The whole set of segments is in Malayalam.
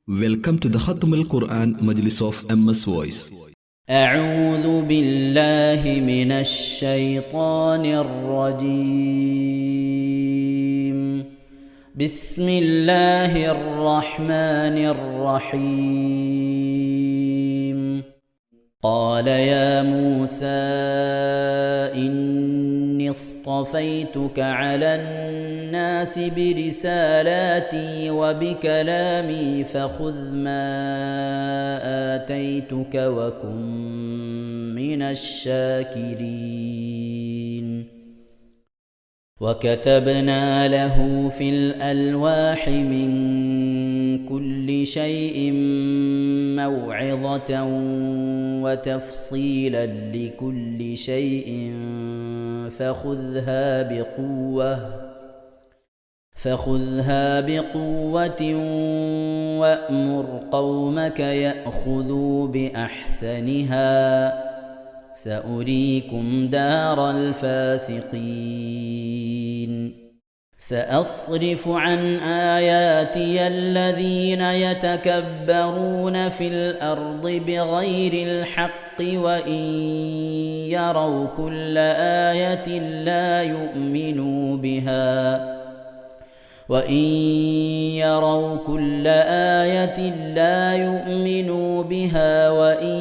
Welcome to the Khatam al-Quran Majlis of MS Voice. أعوذ بالله من الشيطان الرجيم. بسم الله الرحمن الرحيم. قال يا موسى إني اصطفيتك على الناس برسالاتي وبكلامي فخذ ما آتيتك وكن من الشاكرين. وكتبنا له في الألواح من كل شيء موعظة وتفصيلا لكل شيء فخذها بقوة وأمر قومك يأخذوا بأحسنها سأريكم دار الفاسقين. سأصرف عن آياتي الذين يتكبرون في الأرض بغير الحق وإن يروا كل آية لا يؤمنوا بها وإن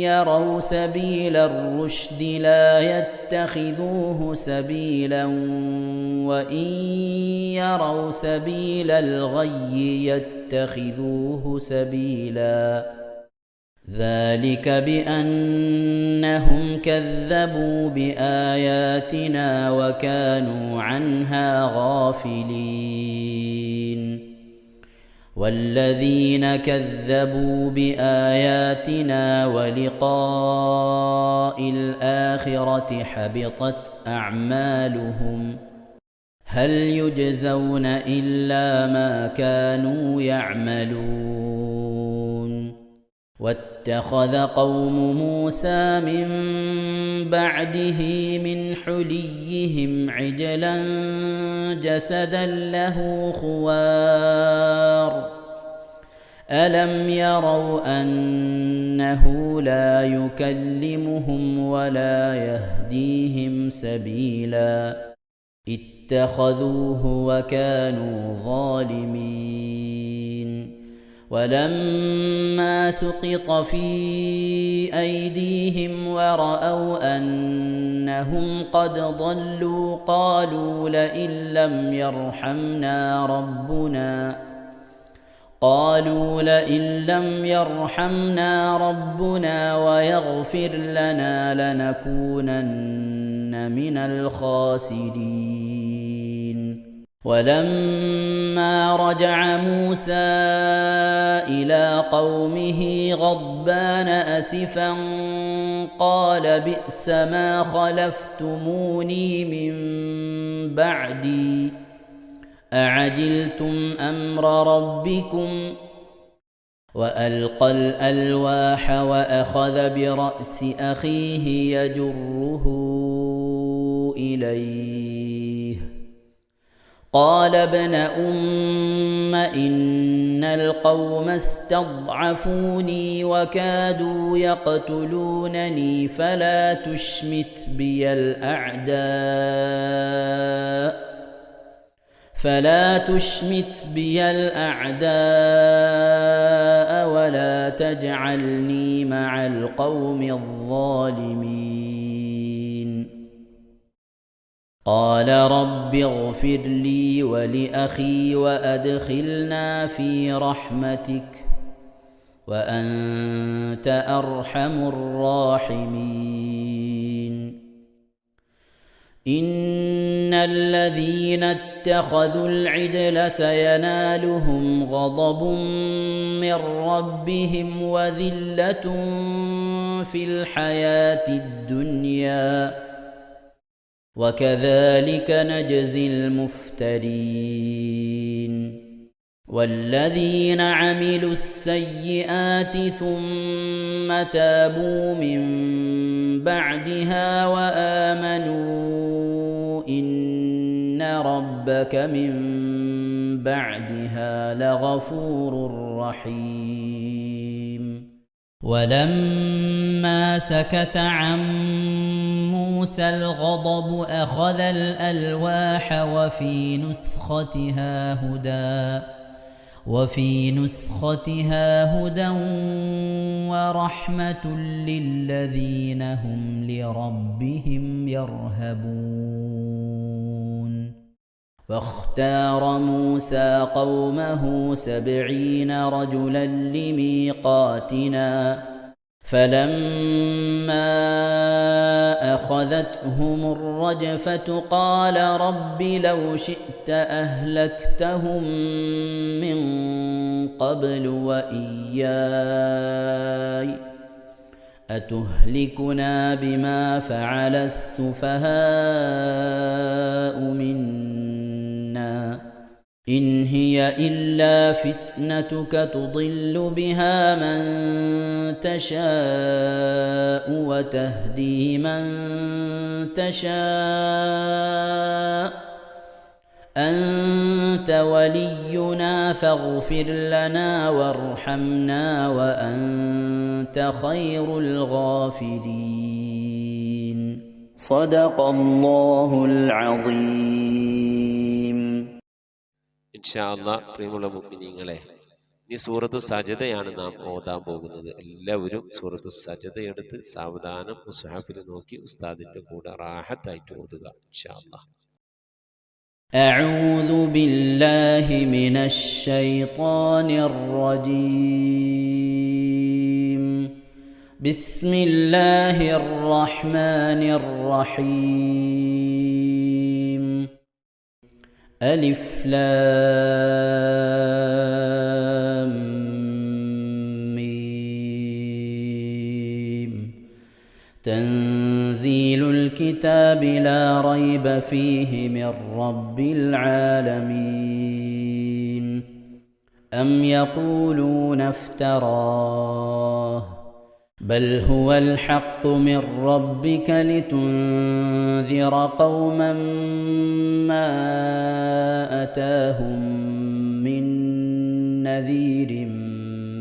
يروا سبيل الرشد لا يتخذوه سبيلا وإن يروا سبيل الغي يتخذوه سبيلا. ذلك بأنهم كذبوا بآياتنا وكانوا عنها غافلين. والذين كذبوا بآياتنا ولقاء الآخرة حبطت أعمالهم هل يجزون إلا ما كانوا يعملون. واتخذ قوم موسى من بعده من حليهم عجلا جسدا له خوار ألم يروا أنه لا يكلمهم ولا يهديهم سبيلا اتخذوه وكانوا ظالمين. ولما سقط في أيديهم ورأوا أنهم قد ضلوا قالوا لئن لم يرحمنا ربنا ويغفر لنا لنكونن من الخاسرين. ولما رجع موسى إلى قومه غضبان أسفا قال بئس ما خلفتموني من بعدي أعجلتم أمر ربكم. وألقى الألواح وأخذ برأس أخيه يجره إليه قال ابن أم إن القوم استضعفوني وكادوا يقتلونني فلا تشمت بي الأعداء ولا تجعلني مع القوم الظالمين. قال رب اغفر لي ولأخي وأدخلنا في رحمتك وأنت أرحم الراحمين. إن الذين اتخذوا العجل سينالهم غضب من ربهم وذلة في الحياة الدنيا وكذلك نجزي المفترين. والذين عملوا السيئات ثم تابوا من بعدها وآمنوا إن ربك من بعدها لغفور رحيم. ولما سكت عن موسى الغضب أخذ الألواح وفي نسختها هدى ورحمة للذين هم لربهم يرهبون. واختار موسى قومه 70 رجلا لميقاتنا، فلما أخذتهم الرجفة قال رب لو شئت أهلكتهم من قبل وإياي أتهلكنا بما فعل السفهاء منا إن هي إلا فتنتك تضل بها من تشاء وتهدي من تشاء أنت ولينا فاغفر لنا وارحمنا وأنت خير الغافرين. صدق الله العظيم. ഇൻഷാ അല്ലാഹ് പ്രിയമുള്ള മുഅ്മിനീങ്ങളെ, ഇനി സൂറത്തു സജദയാണ് നാം ഓതാൻ പോകുന്നത്. എല്ലാവരും സൂറത്തു സജദ എടുത്ത് സാവധാനം മുസ്ഹഫിൽ നോക്കി ഉസ്താദിന്റെ കൂടെ റാഹത്തായിട്ട് ഓതുക ഇൻഷാ അല്ലാഹ്. أعوذ بالله من الشيطان الرجيم. بسم الله الرحمن الرحيم. ألف لام ميم. تنزيل الكتاب لا ريب فيه من رب العالمين. أم يقولون افتراه بل هو الحق من ربك لتنذر قوما ما أتاهم من نذير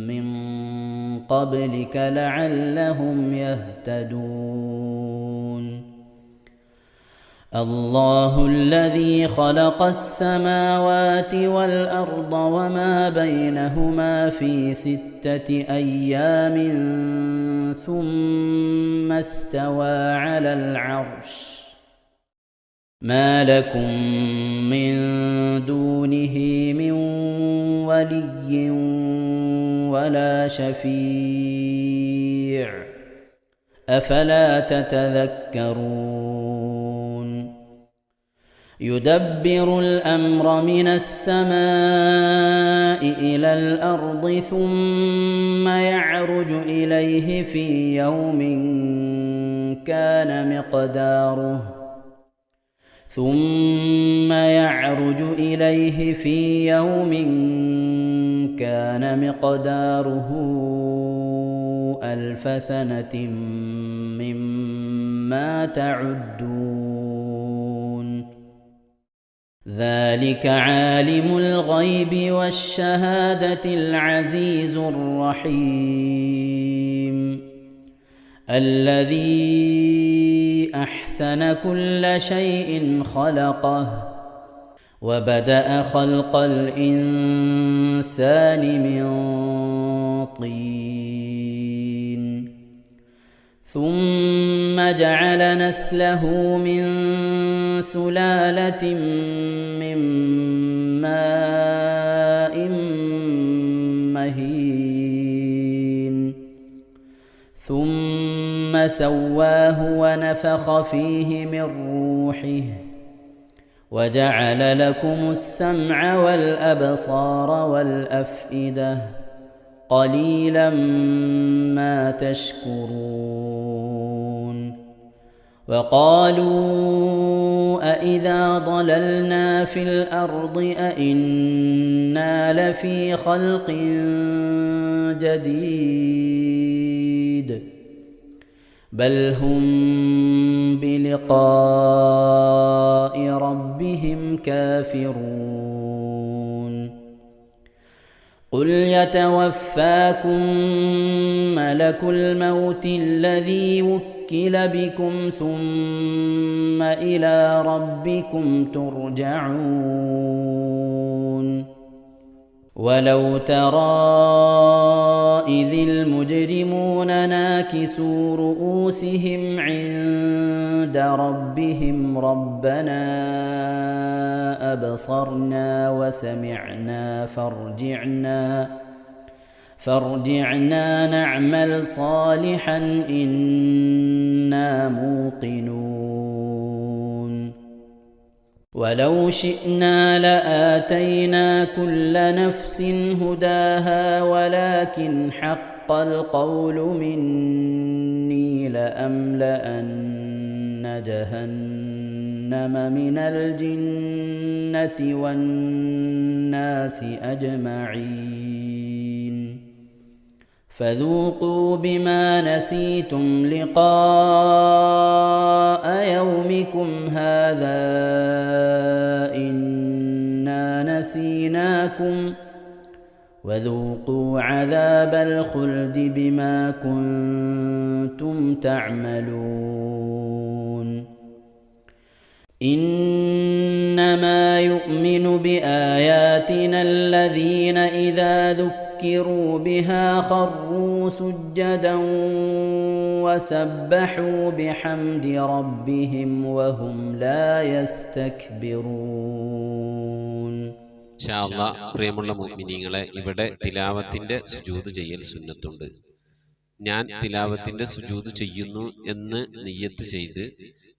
من قبلك لعلهم يهتدون. الله الذي خلق السماوات والأرض وما بينهما في 6 أيام ثم استوى على العرش ما لكم من دونه من ولي ولا شفيع أفلا تتذكرون. يدبر الأمر من السماء إلى الأرض ثم يعرج إليه في يوم كان مقداره 1000 سنة مما تعدون. ذلك عالم الغيب والشهادة العزيز الرحيم الذي أحسن كل شيء خلقه وبدأ خلق الإنسان من طين ثم جعل نسله من سلالة من ماء مهين ثم سواه ونفخ فيه من روحه وجعل لكم السمع والأبصار والأفئدة قليلا ما تشكرون. وقالوا أإذا ضللنا في الأرض أإنا لفي خلق جديد بل هم بلقاء ربهم كافرون. قل يتوفاكم ملك الموت الذي وكل بكم ثم إلى ربكم ترجعون ولو ترى إذ المجرمون ناكسوا رؤوسهم عند ربهم ربنا أبصرنا وسمعنا فارجعنا نعمل صالحا إنا موقنون ولو شئنا لآتينا كل نفس هداها ولكن حق القول مني لأملأن جهنم من الجنة والناس أجمعين فذوقوا بما نسيتم لقاء يومكم هذا إنا نسيناكم وذوقوا عذاب الخلد بما كنتم تعملون إنما يؤمن بآياتنا الذين إذا ذكروا بها خروا سجدا وسبحوا بحمد ربهم وهم لا يستكبرون. ഇൻഷാ അല്ലാഹ് പ്രിയമുള്ള മുഅ്മിനീങ്ങളെ, ഇവിടെ തിലാവത്തിന്റെ സുജൂദ് ചെയ്യൽ സുന്നത്തുണ്ട്. ഞാൻ തിലാവത്തിന്റെ സുജൂദ് ചെയ്യുന്നു എന്ന് നിയ്യത്ത് ചെയ്ത്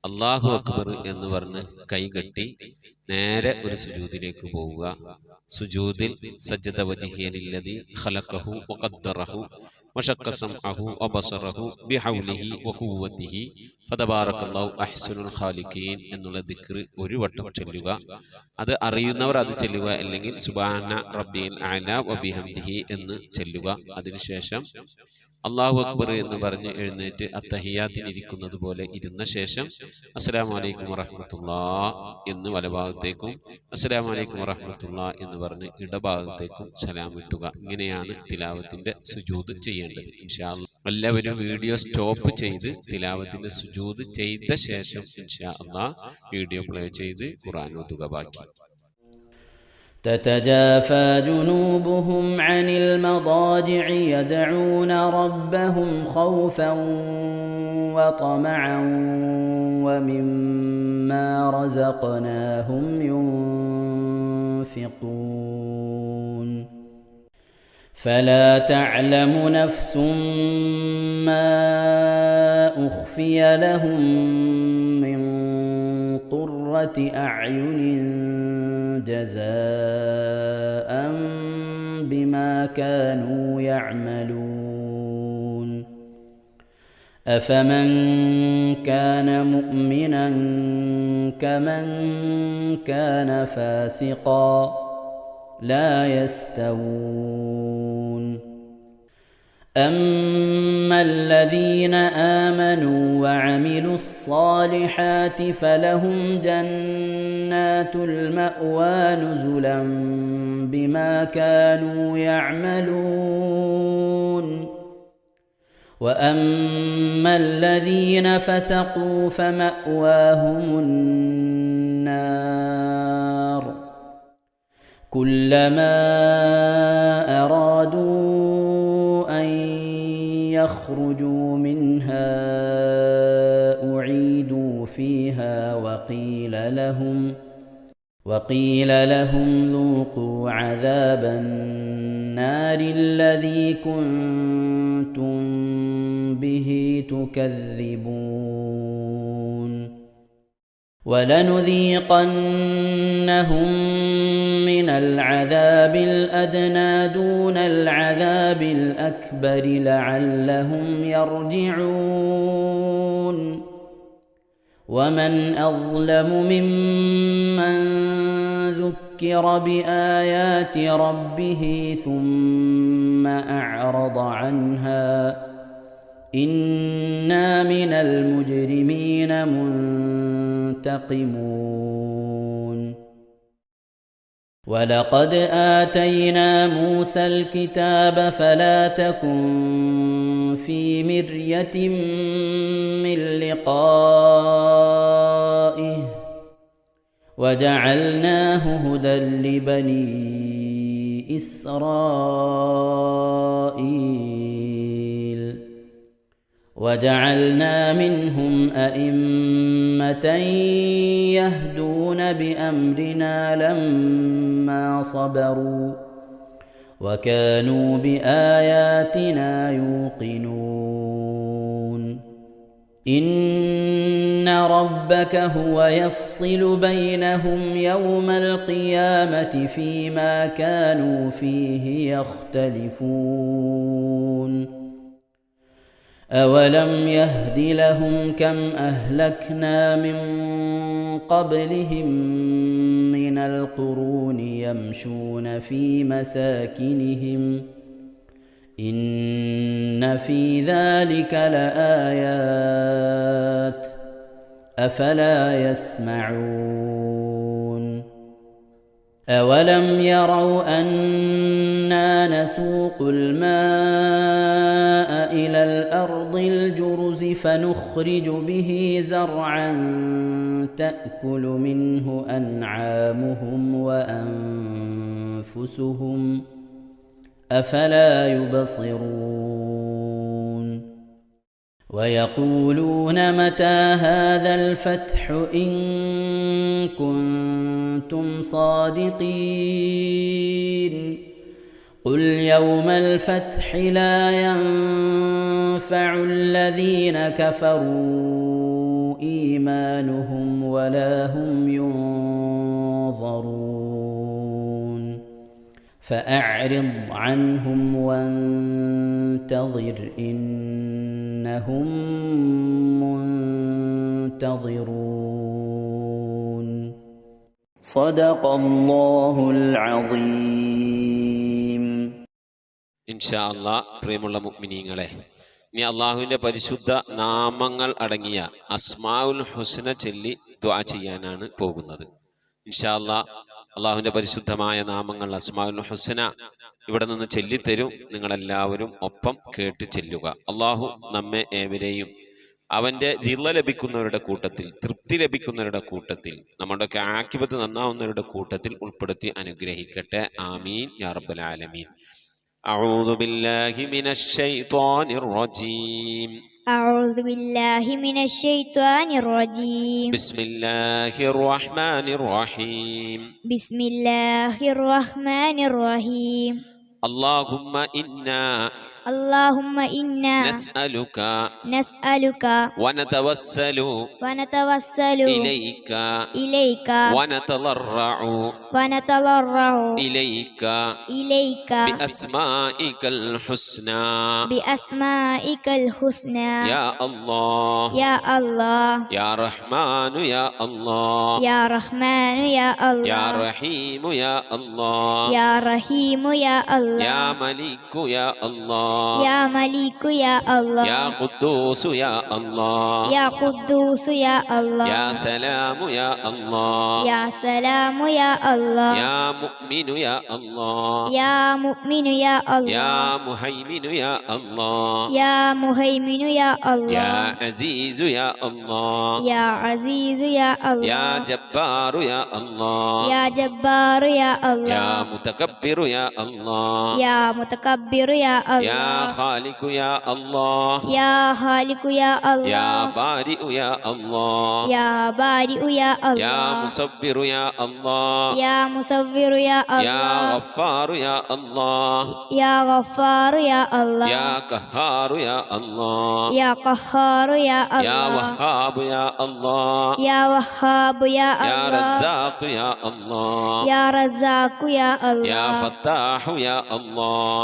അല്ലാഹു അക്ബർ എന്ന് പറഞ്ഞ് കൈകെട്ടി നേരെ ഒരു സുജൂദിലേക്ക് പോവുക. സുജൂദിൽ സജ്ജദ വജ്ഹിയ ലില്ലദി ഖലഖഹു വഖദ്ദറഹു വശഖ സമഅഹു വബസറഹു ബിഹൗലിഹി വഖുവ്വതിഹി ഫതബാറകല്ലാഹു അഹ്സനുൽ ഖാലിഖീൻ എന്നുള്ള ദിക്ർ ഒരു വട്ടം ചൊല്ലുക. അത് അറിയുന്നവർ അത് ചൊല്ലുക, അല്ലെങ്കിൽ സുബ്ഹാന റബ്ബിൽ അഅല വബിഹംദിഹി എന്ന് ചൊല്ലുക. അതിനുശേഷം അല്ലാഹു അക്ബർ എന്ന് പറഞ്ഞ് എഴുന്നേറ്റ് അത്തഹിയാത്തിനിരിക്കുന്നത് പോലെ ഇരുന്ന ശേഷം അസ്സലാമു അലൈക്കും വറഹ്മത്തുള്ളാഹ് എന്ന് വലഭാഗത്തേക്കും അസ്സലാമു അലൈക്കും വറഹ്മത്തുള്ളാഹ് എന്ന് പറഞ്ഞ് ഇടഭാഗത്തേക്കും സലാം ഇട്ടുക. ഇങ്ങനെയാണ് തിലാവത്തിന്റെ സുജൂദ് ചെയ്യേണ്ടത്. ഇൻഷാ അല്ലാഹ് എല്ലാവരും വീഡിയോ സ്റ്റോപ്പ് ചെയ്ത് തിലാവത്തിന്റെ സുജൂദ് ചെയ്ത ശേഷം ഇൻഷാ അല്ലാഹ് വീഡിയോ പ്ലേ ചെയ്ത് ഖുർആൻ ഓതുക. ബാക്കി تتجافى جنوبهم عن المضاجع يدعون ربهم خوفا وطمعا ومما رزقناهم ينفقون فلا تعلم نفس ما أخفي لهم من قرة أعين جزاء بما كانوا يعملون أفمن كان مؤمنا كمن كان فاسقا لا يستوون أما الذين آمنوا وعملوا الصالحات فلهم جنات المأوى نزلا بما كانوا يعملون وأما الذين فسقوا فمأواهم النار كلما أرادوا أن يخرجوا منها أعيدوا فيها وقيل لهم ذوقوا عذاب النار الذي كنتم به تكذبون ولنذيقنهم من العذاب الأدنى دون العذاب الأكبر لعلهم يرجعون ومن أظلم ممن ذكر بآيات ربه ثم أعرض عنها إنا من المجرمين منتقمون ولقد آتينا موسى الكتاب فلا تكن في مرية من لقائه وجعلناه هدى لبني إسرائيل وجعلنا منهم أئمة يهدون بأمرنا لما صبروا وكانوا بآياتنا يوقنون إن ربك هو يفصل بينهم يوم القيامة فيما كانوا فيه يختلفون أولم يهد لهم كم أهلكنا من قبلهم من القرون يمشون في مساكنهم إن في ذلك لآيات أفلا يسمعون أولم يروا أنا نسوق الماء إلى الأرض الجرز فنخرج به زرعا تأكل منه أنعامهم وأنفسهم أفلا يبصرون ويقولون متى هذا الفتح إن كنتم صادقين قل يوم الفتح لا ينفع الذين كفروا إيمانهم ولا هم ينظرون فأعرض عنهم وانتظر إنهم منتظرون صدق الله العظيم. ഇൻഷാ അല്ലാഹ് പ്രിയമുള്ള മുഅ്മിനീങ്ങളെ, ഇനി അള്ളാഹുവിൻ്റെ പരിശുദ്ധ നാമങ്ങൾ അടങ്ങിയ അസ്മാഉൽ ഹുസ്ന ചൊല്ലി ദുആ ചെയ്യാനാണ് പോകുന്നത്. ഇൻഷാ അല്ലാഹ് അള്ളാഹുവിൻ്റെ പരിശുദ്ധമായ നാമങ്ങൾ അസ്മാഉൽ ഹുസ്ന ഇവിടെ നിന്ന് ചൊല്ലിത്തരും. നിങ്ങളെല്ലാവരും ഒപ്പം കേട്ട് ചെല്ലുക. അള്ളാഹു നമ്മെ ഏവരെയും അവൻ്റെ റിള ലഭിക്കുന്നവരുടെ കൂട്ടത്തിൽ, തൃപ്തി ലഭിക്കുന്നവരുടെ കൂട്ടത്തിൽ, നമ്മുടെയൊക്കെ ആഖിബത്ത് നന്നാവുന്നവരുടെ കൂട്ടത്തിൽ ഉൾപ്പെടുത്തി അനുഗ്രഹിക്കട്ടെ. ആമീൻ യാ റബ്ബൽ ആലമീൻ. أعوذ بالله من الشيطان الرجيم. أعوذ بالله من الشيطان الرجيم. بسم الله الرحمن الرحيم. بسم الله الرحمن الرحيم. اللهم إنا نسألك ونتوسل إليك ونتضرع إليك بأسمائك الحسنى يا الله يا رحمن يا الله يا رحيم يا الله يا ملك يا الله يا قدوس يا الله يا سلام يا الله يا مؤمن يا الله يا مهيمن يا الله يا عزيز يا الله يا جبار يا الله يا متكبر يا الله يا خالق يا الله يا بارئ يا الله يا مصور يا الله يا غفار يا الله يا قهار يا الله يا وهاب يا الله يا رزاق يا الله يا فتاح يا الله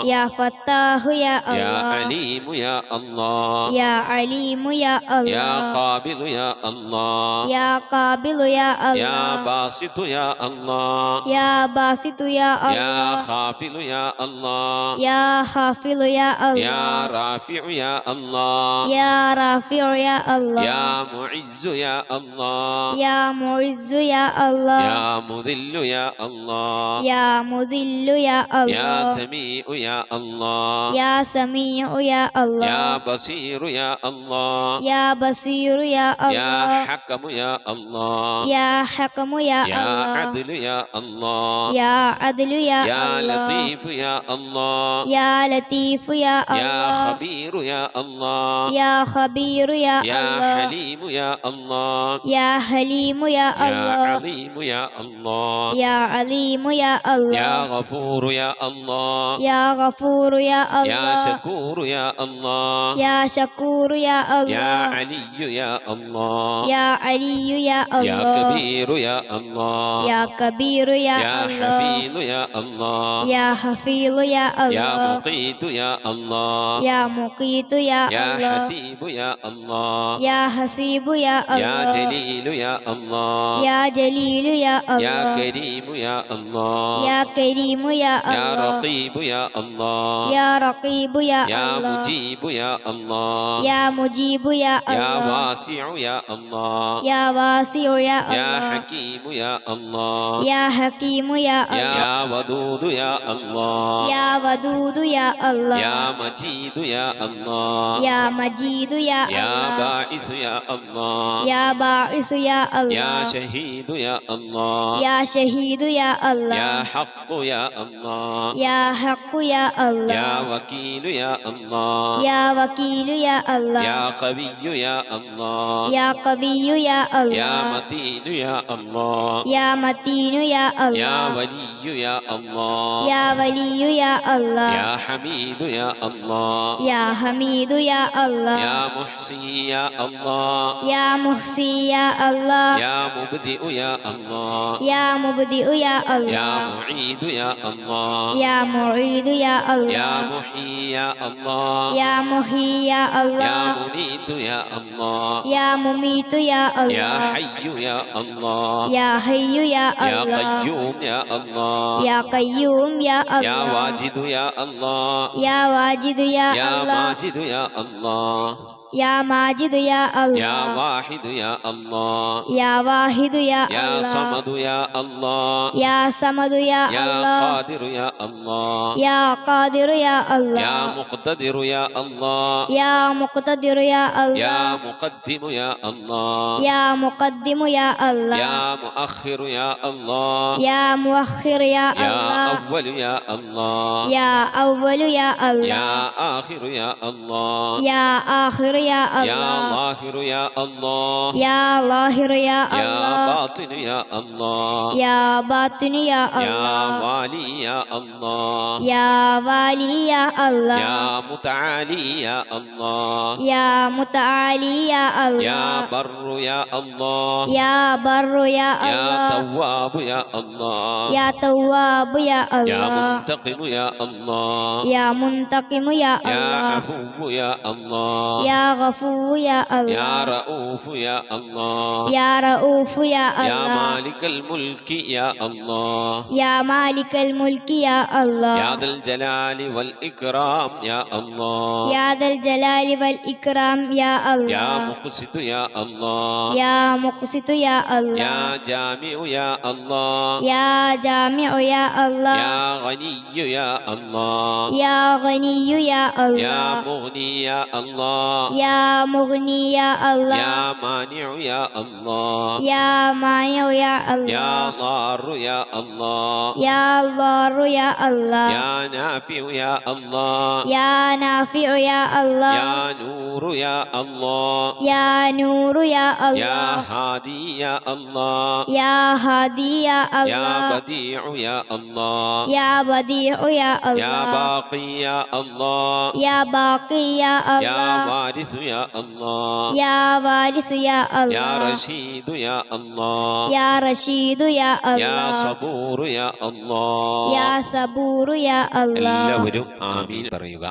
يا يا الله عليم يا الله يا عليم يا يا الله قابل يا الله يا قابل يا يا الله باسط يا الله يا باسط يا يا الله خافل يا الله يا خافض يا يا الله رافع يا الله يا رافع يا الله يا معز يا الله يا معز يا الله يا مذل يا الله يا مذل يا يا الله سميع يا الله يا سميع يا الله يا بصير يا الله يا بصير يا يا الله حكم يا الله يا حكم يا يا الله عدل يا الله يا عدل يا يا الله لطيف يا الله يا لطيف يا يا الله خبير يا الله يا خبير يا يا الله حليم يا الله يا حليم يا يا الله عظيم يا الله يا عليم يا يا الله غفور يا الله يا غفور يا يا الله شكور يا الله يا شكور يا يا الله علي يا الله يا علي يا يا الله كبير يا الله يا كبير يا يا الله حفيظ يا الله يا حفيظ يا يا الله مقيت يا الله يا مقيت يا يا الله حسيب يا الله يا حسيب يا يا الله جليل يا الله يا جليل يا يا الله كريم يا الله يا كريم يا يا الله رقيب يا الله يا رقيب يا يا الله مجيب يا الله يا مجيب يا يا الله واسع يا الله يا واسع يا يا الله حكيم يا الله يا حكيم يا الله يا ودود يا الله يا ودود يا الله يا مجيد يا الله يا مجيد يا يا الله باعث يا الله يا باعث يا يا الله شهيد يا الله يا شهيد يا يا الله حق يا الله يا حق يا الله يا وكيل يا الله يا وكيل يا الله يا قوي يا الله يا قوي يا يا الله متين يا الله يا متين يا يا الله ولي يا الله يا ولي يا الله يا حميد يا الله يا حميد يا الله يا محصي يا الله يا محصي يا الله يا مبدئ يا الله يا مبدئ يا يا الله معيد يا الله يا معيد يا يا الله محيي يا الله يا محيي يا يا الله مميت يا الله يا مميت يا يا الله حي يا الله يا حي يا يا الله قيوم يا الله يا قيوم يا يا الله واجد يا الله يا واجد يا يا الله ماجد يا الله يا ماجد يا يا الله واحد يا الله يا واحد يا يا الله صمد يا الله يا صمد يا يا الله قادر يا الله يا قادر يا يا الله مقتدر يا الله يا مقتدر يا يا الله مقدم يا الله يا مقدم يا الله يا مؤخر يا الله يا مؤخر يا يا الله أول يا الله يا أول يا يا الله آخر يا الله يا آخر يا يا الله ظاهر يا الله يا ظاهر يا يا الله باطن يا الله يا باطن يا يا الله والي يا الله يا والي يا الله يا متعالي يا الله يا متعالي يا يا الله بر يا الله يا بر يا يا الله تواب يا الله يا تواب يا يا الله منتقم يا الله يا منتقم يا يا الله عفو يا الله يا غفور يا يا الله رؤوف يا الله يا رؤوف يا يا الله مالك الملك يا الله يا مالك الملك يا الله يا ذا الجلال والإكرام يا الله يا ذا الجلال والإكرام يا يا الله مقسط يا الله يا مقسط يا الله يا جامع يا الله يا جامع يا الله يا غني يا الله يا غني يا يا الله مغني يا الله يا مغني يا الله يا مانع يا الله يا مانع يا يا الله ضار يا الله يا ضار يا الله يا نافع يا الله يا نافع يا الله يا نور يا الله يا نور يا يا الله هادي يا الله يا هادي يا يا الله بديع يا الله يا بديع يا يا الله باقي يا الله يا باقي يا يا الله وارث يا الله يا وارث يا يا الله رشيد يا الله يا رشيد يا يا الله صبور يا الله يا صبور يا الله എല്ലാവരും ആമീൻ പറയുക.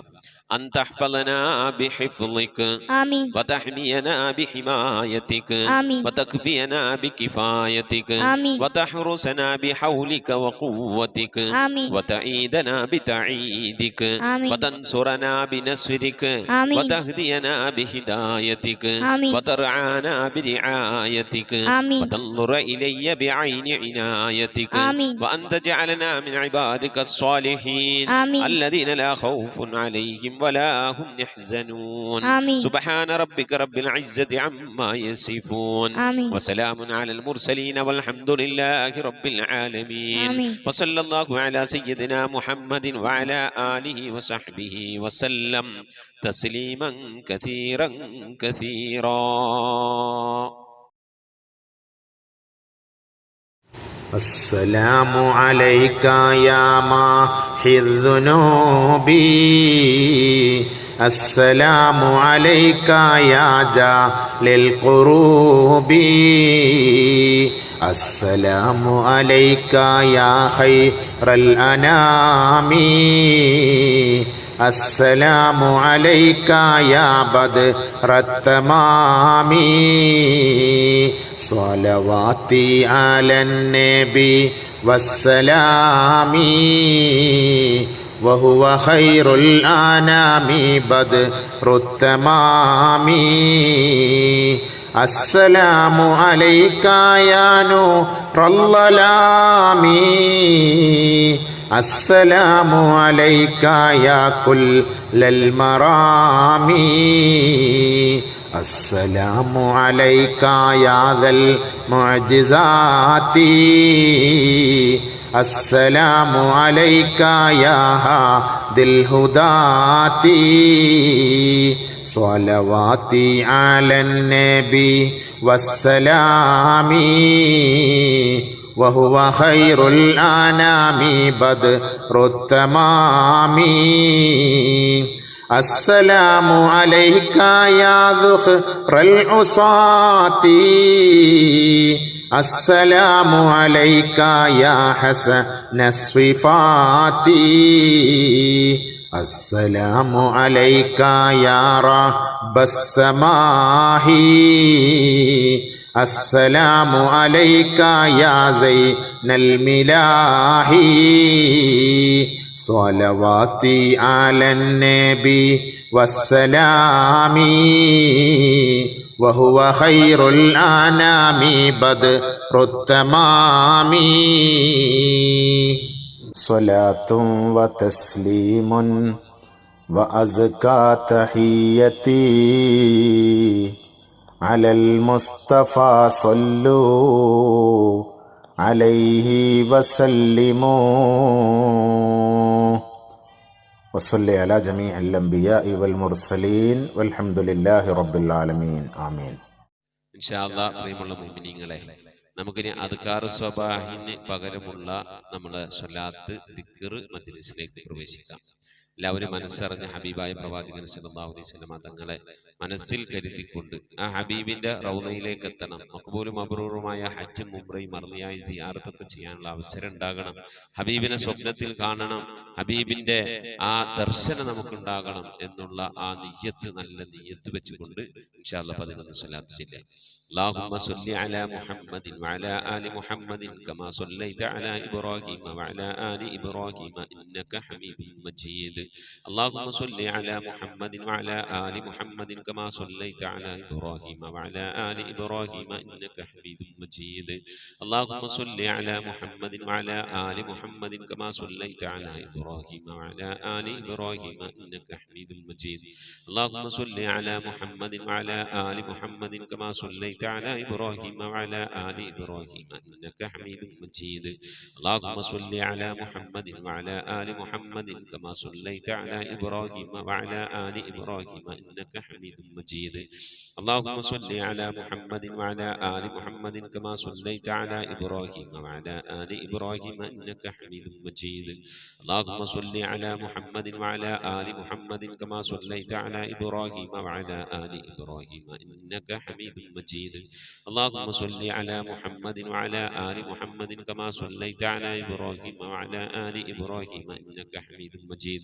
أن تحفظنا بحفظك آمين وتحمينا بحمايتك آمين وتكفينا بكفايتك آمين وتحرسنا بحولك وقوتك آمين وتعيدنا بتعيدك آمين وتنصرنا بنصرك آمين وتهدينا بهدايتك آمين وترعانا برعايتك آمين وتنظر إلي بعين عنايتك آمين وأن تجعلنا من عبادك الصالحين آمين الذين لا خوف عليهم ولا هم يحزنون آمين سبحان ربك رب العزة عما يصفون آمين وسلام على المرسلين والحمد لله رب العالمين آمين وصلى الله على سيدنا محمد وعلى آله وصحبه وسلم تسليما كثيرا كثيرا. السلام عليك يا ماحي الذنوب السلام عليك يا جال القروب السلام عليك يا خير الأنام السلام عليك يا بدر التمام صلواتي على النبي والسلام وهو خير الأنام بدر التمام السلام عليك يا نور الظلام السلام عليك يا كل المرام السلام عليك يا ذا المعجزات السلام عليك يا هادي الهداة صلواتي على النبي والسلام وهو خير الأنام بدر التمام السلام عليك يا ذخر العصاة السلام عليك يا حسن الصفات السلام عليك يا رب السماء السلام عليك يا زين الملاح صلواتي على النبي والسلام وهو خير الأنام بدر التمام صلاة وتسليم وأزكى تحيتي على المصطفى صلوا عليه وسلموا وصل على جميع الأنبياء والمرسلين والحمد لله رب العالمين آمين. ഇൻഷാ അല്ലാഹ് പ്രിയമുള്ള മുഅ്മിനീങ്ങളെ, നമുക്കിനി അദ്കാർ സ്വബാഹിന് പകരമുള്ള നമ്മുടെ സ്വലാത്ത് ദിക്ർ മജ്ലിസിലേക്ക് പ്രവേശിക്കാം. എല്ലാവരും മനസ്സറിഞ്ഞ ഹബീബായ പ്രവാചകൻ സല്ലല്ലാഹു അലൈഹി വസല്ലം തങ്ങളെ മനസ്സിൽ കരുതിക്കൊണ്ട് ആ ഹബീബിന്റെ റൗളയിലേക്ക് എത്തണം. മഖ്ബൂലും മബ്റൂറുമായ ഹജ്ജും ഉംറയും മർദിയായി സിയാറത്തൊക്കെ ചെയ്യാനുള്ള അവസരം ഉണ്ടാകണം. ഹബീബിനെ സ്വപ്നത്തിൽ കാണണം, ഹബീബിന്റെ ആ ദർശനം നമുക്കുണ്ടാകണം എന്നുള്ള ആ നിയ്യത്ത്, നല്ല നിയ്യത്ത് വെച്ചുകൊണ്ട് ഇൻഷാ അല്ലാഹ് 11 സ്വലാത്ത് ചൊല്ലാം. اللهم صل على محمد وعلى آل محمد كما صليت على إبراهيم وعلى آل إبراهيم إنك حميد مجيد. اللهم صل على محمد وعلى آل محمد كما صليت على إبراهيم وعلى آل إبراهيم إنك حميد مجيد. اللهم صل على محمد وعلى آل محمد كما صليت على إبراهيم وعلى آل إبراهيم إنك حميد مجيد. اللهم صل على محمد وعلى آل محمد كما صليت على إبراهيم وعلى آل إبراهيم إنك حميد مجيد. اللهم صل على محمد وعلى آل محمد كما صليت على إبراهيم وعلى آل إبراهيم إنك حميد مجيد. اللهم صل على محمد وعلى آل محمد كما صليت على إبراهيم وعلى آل إبراهيم إنك حميد مجيد. اللهم صل على محمد وعلى آل محمد كما صليت على إبراهيم وعلى آل إبراهيم إنك حميد مجيد. اللهم صل على محمد وعلى آل محمد كما صليت على إبراهيم وعلى آل إبراهيم إنك حميد مجيد.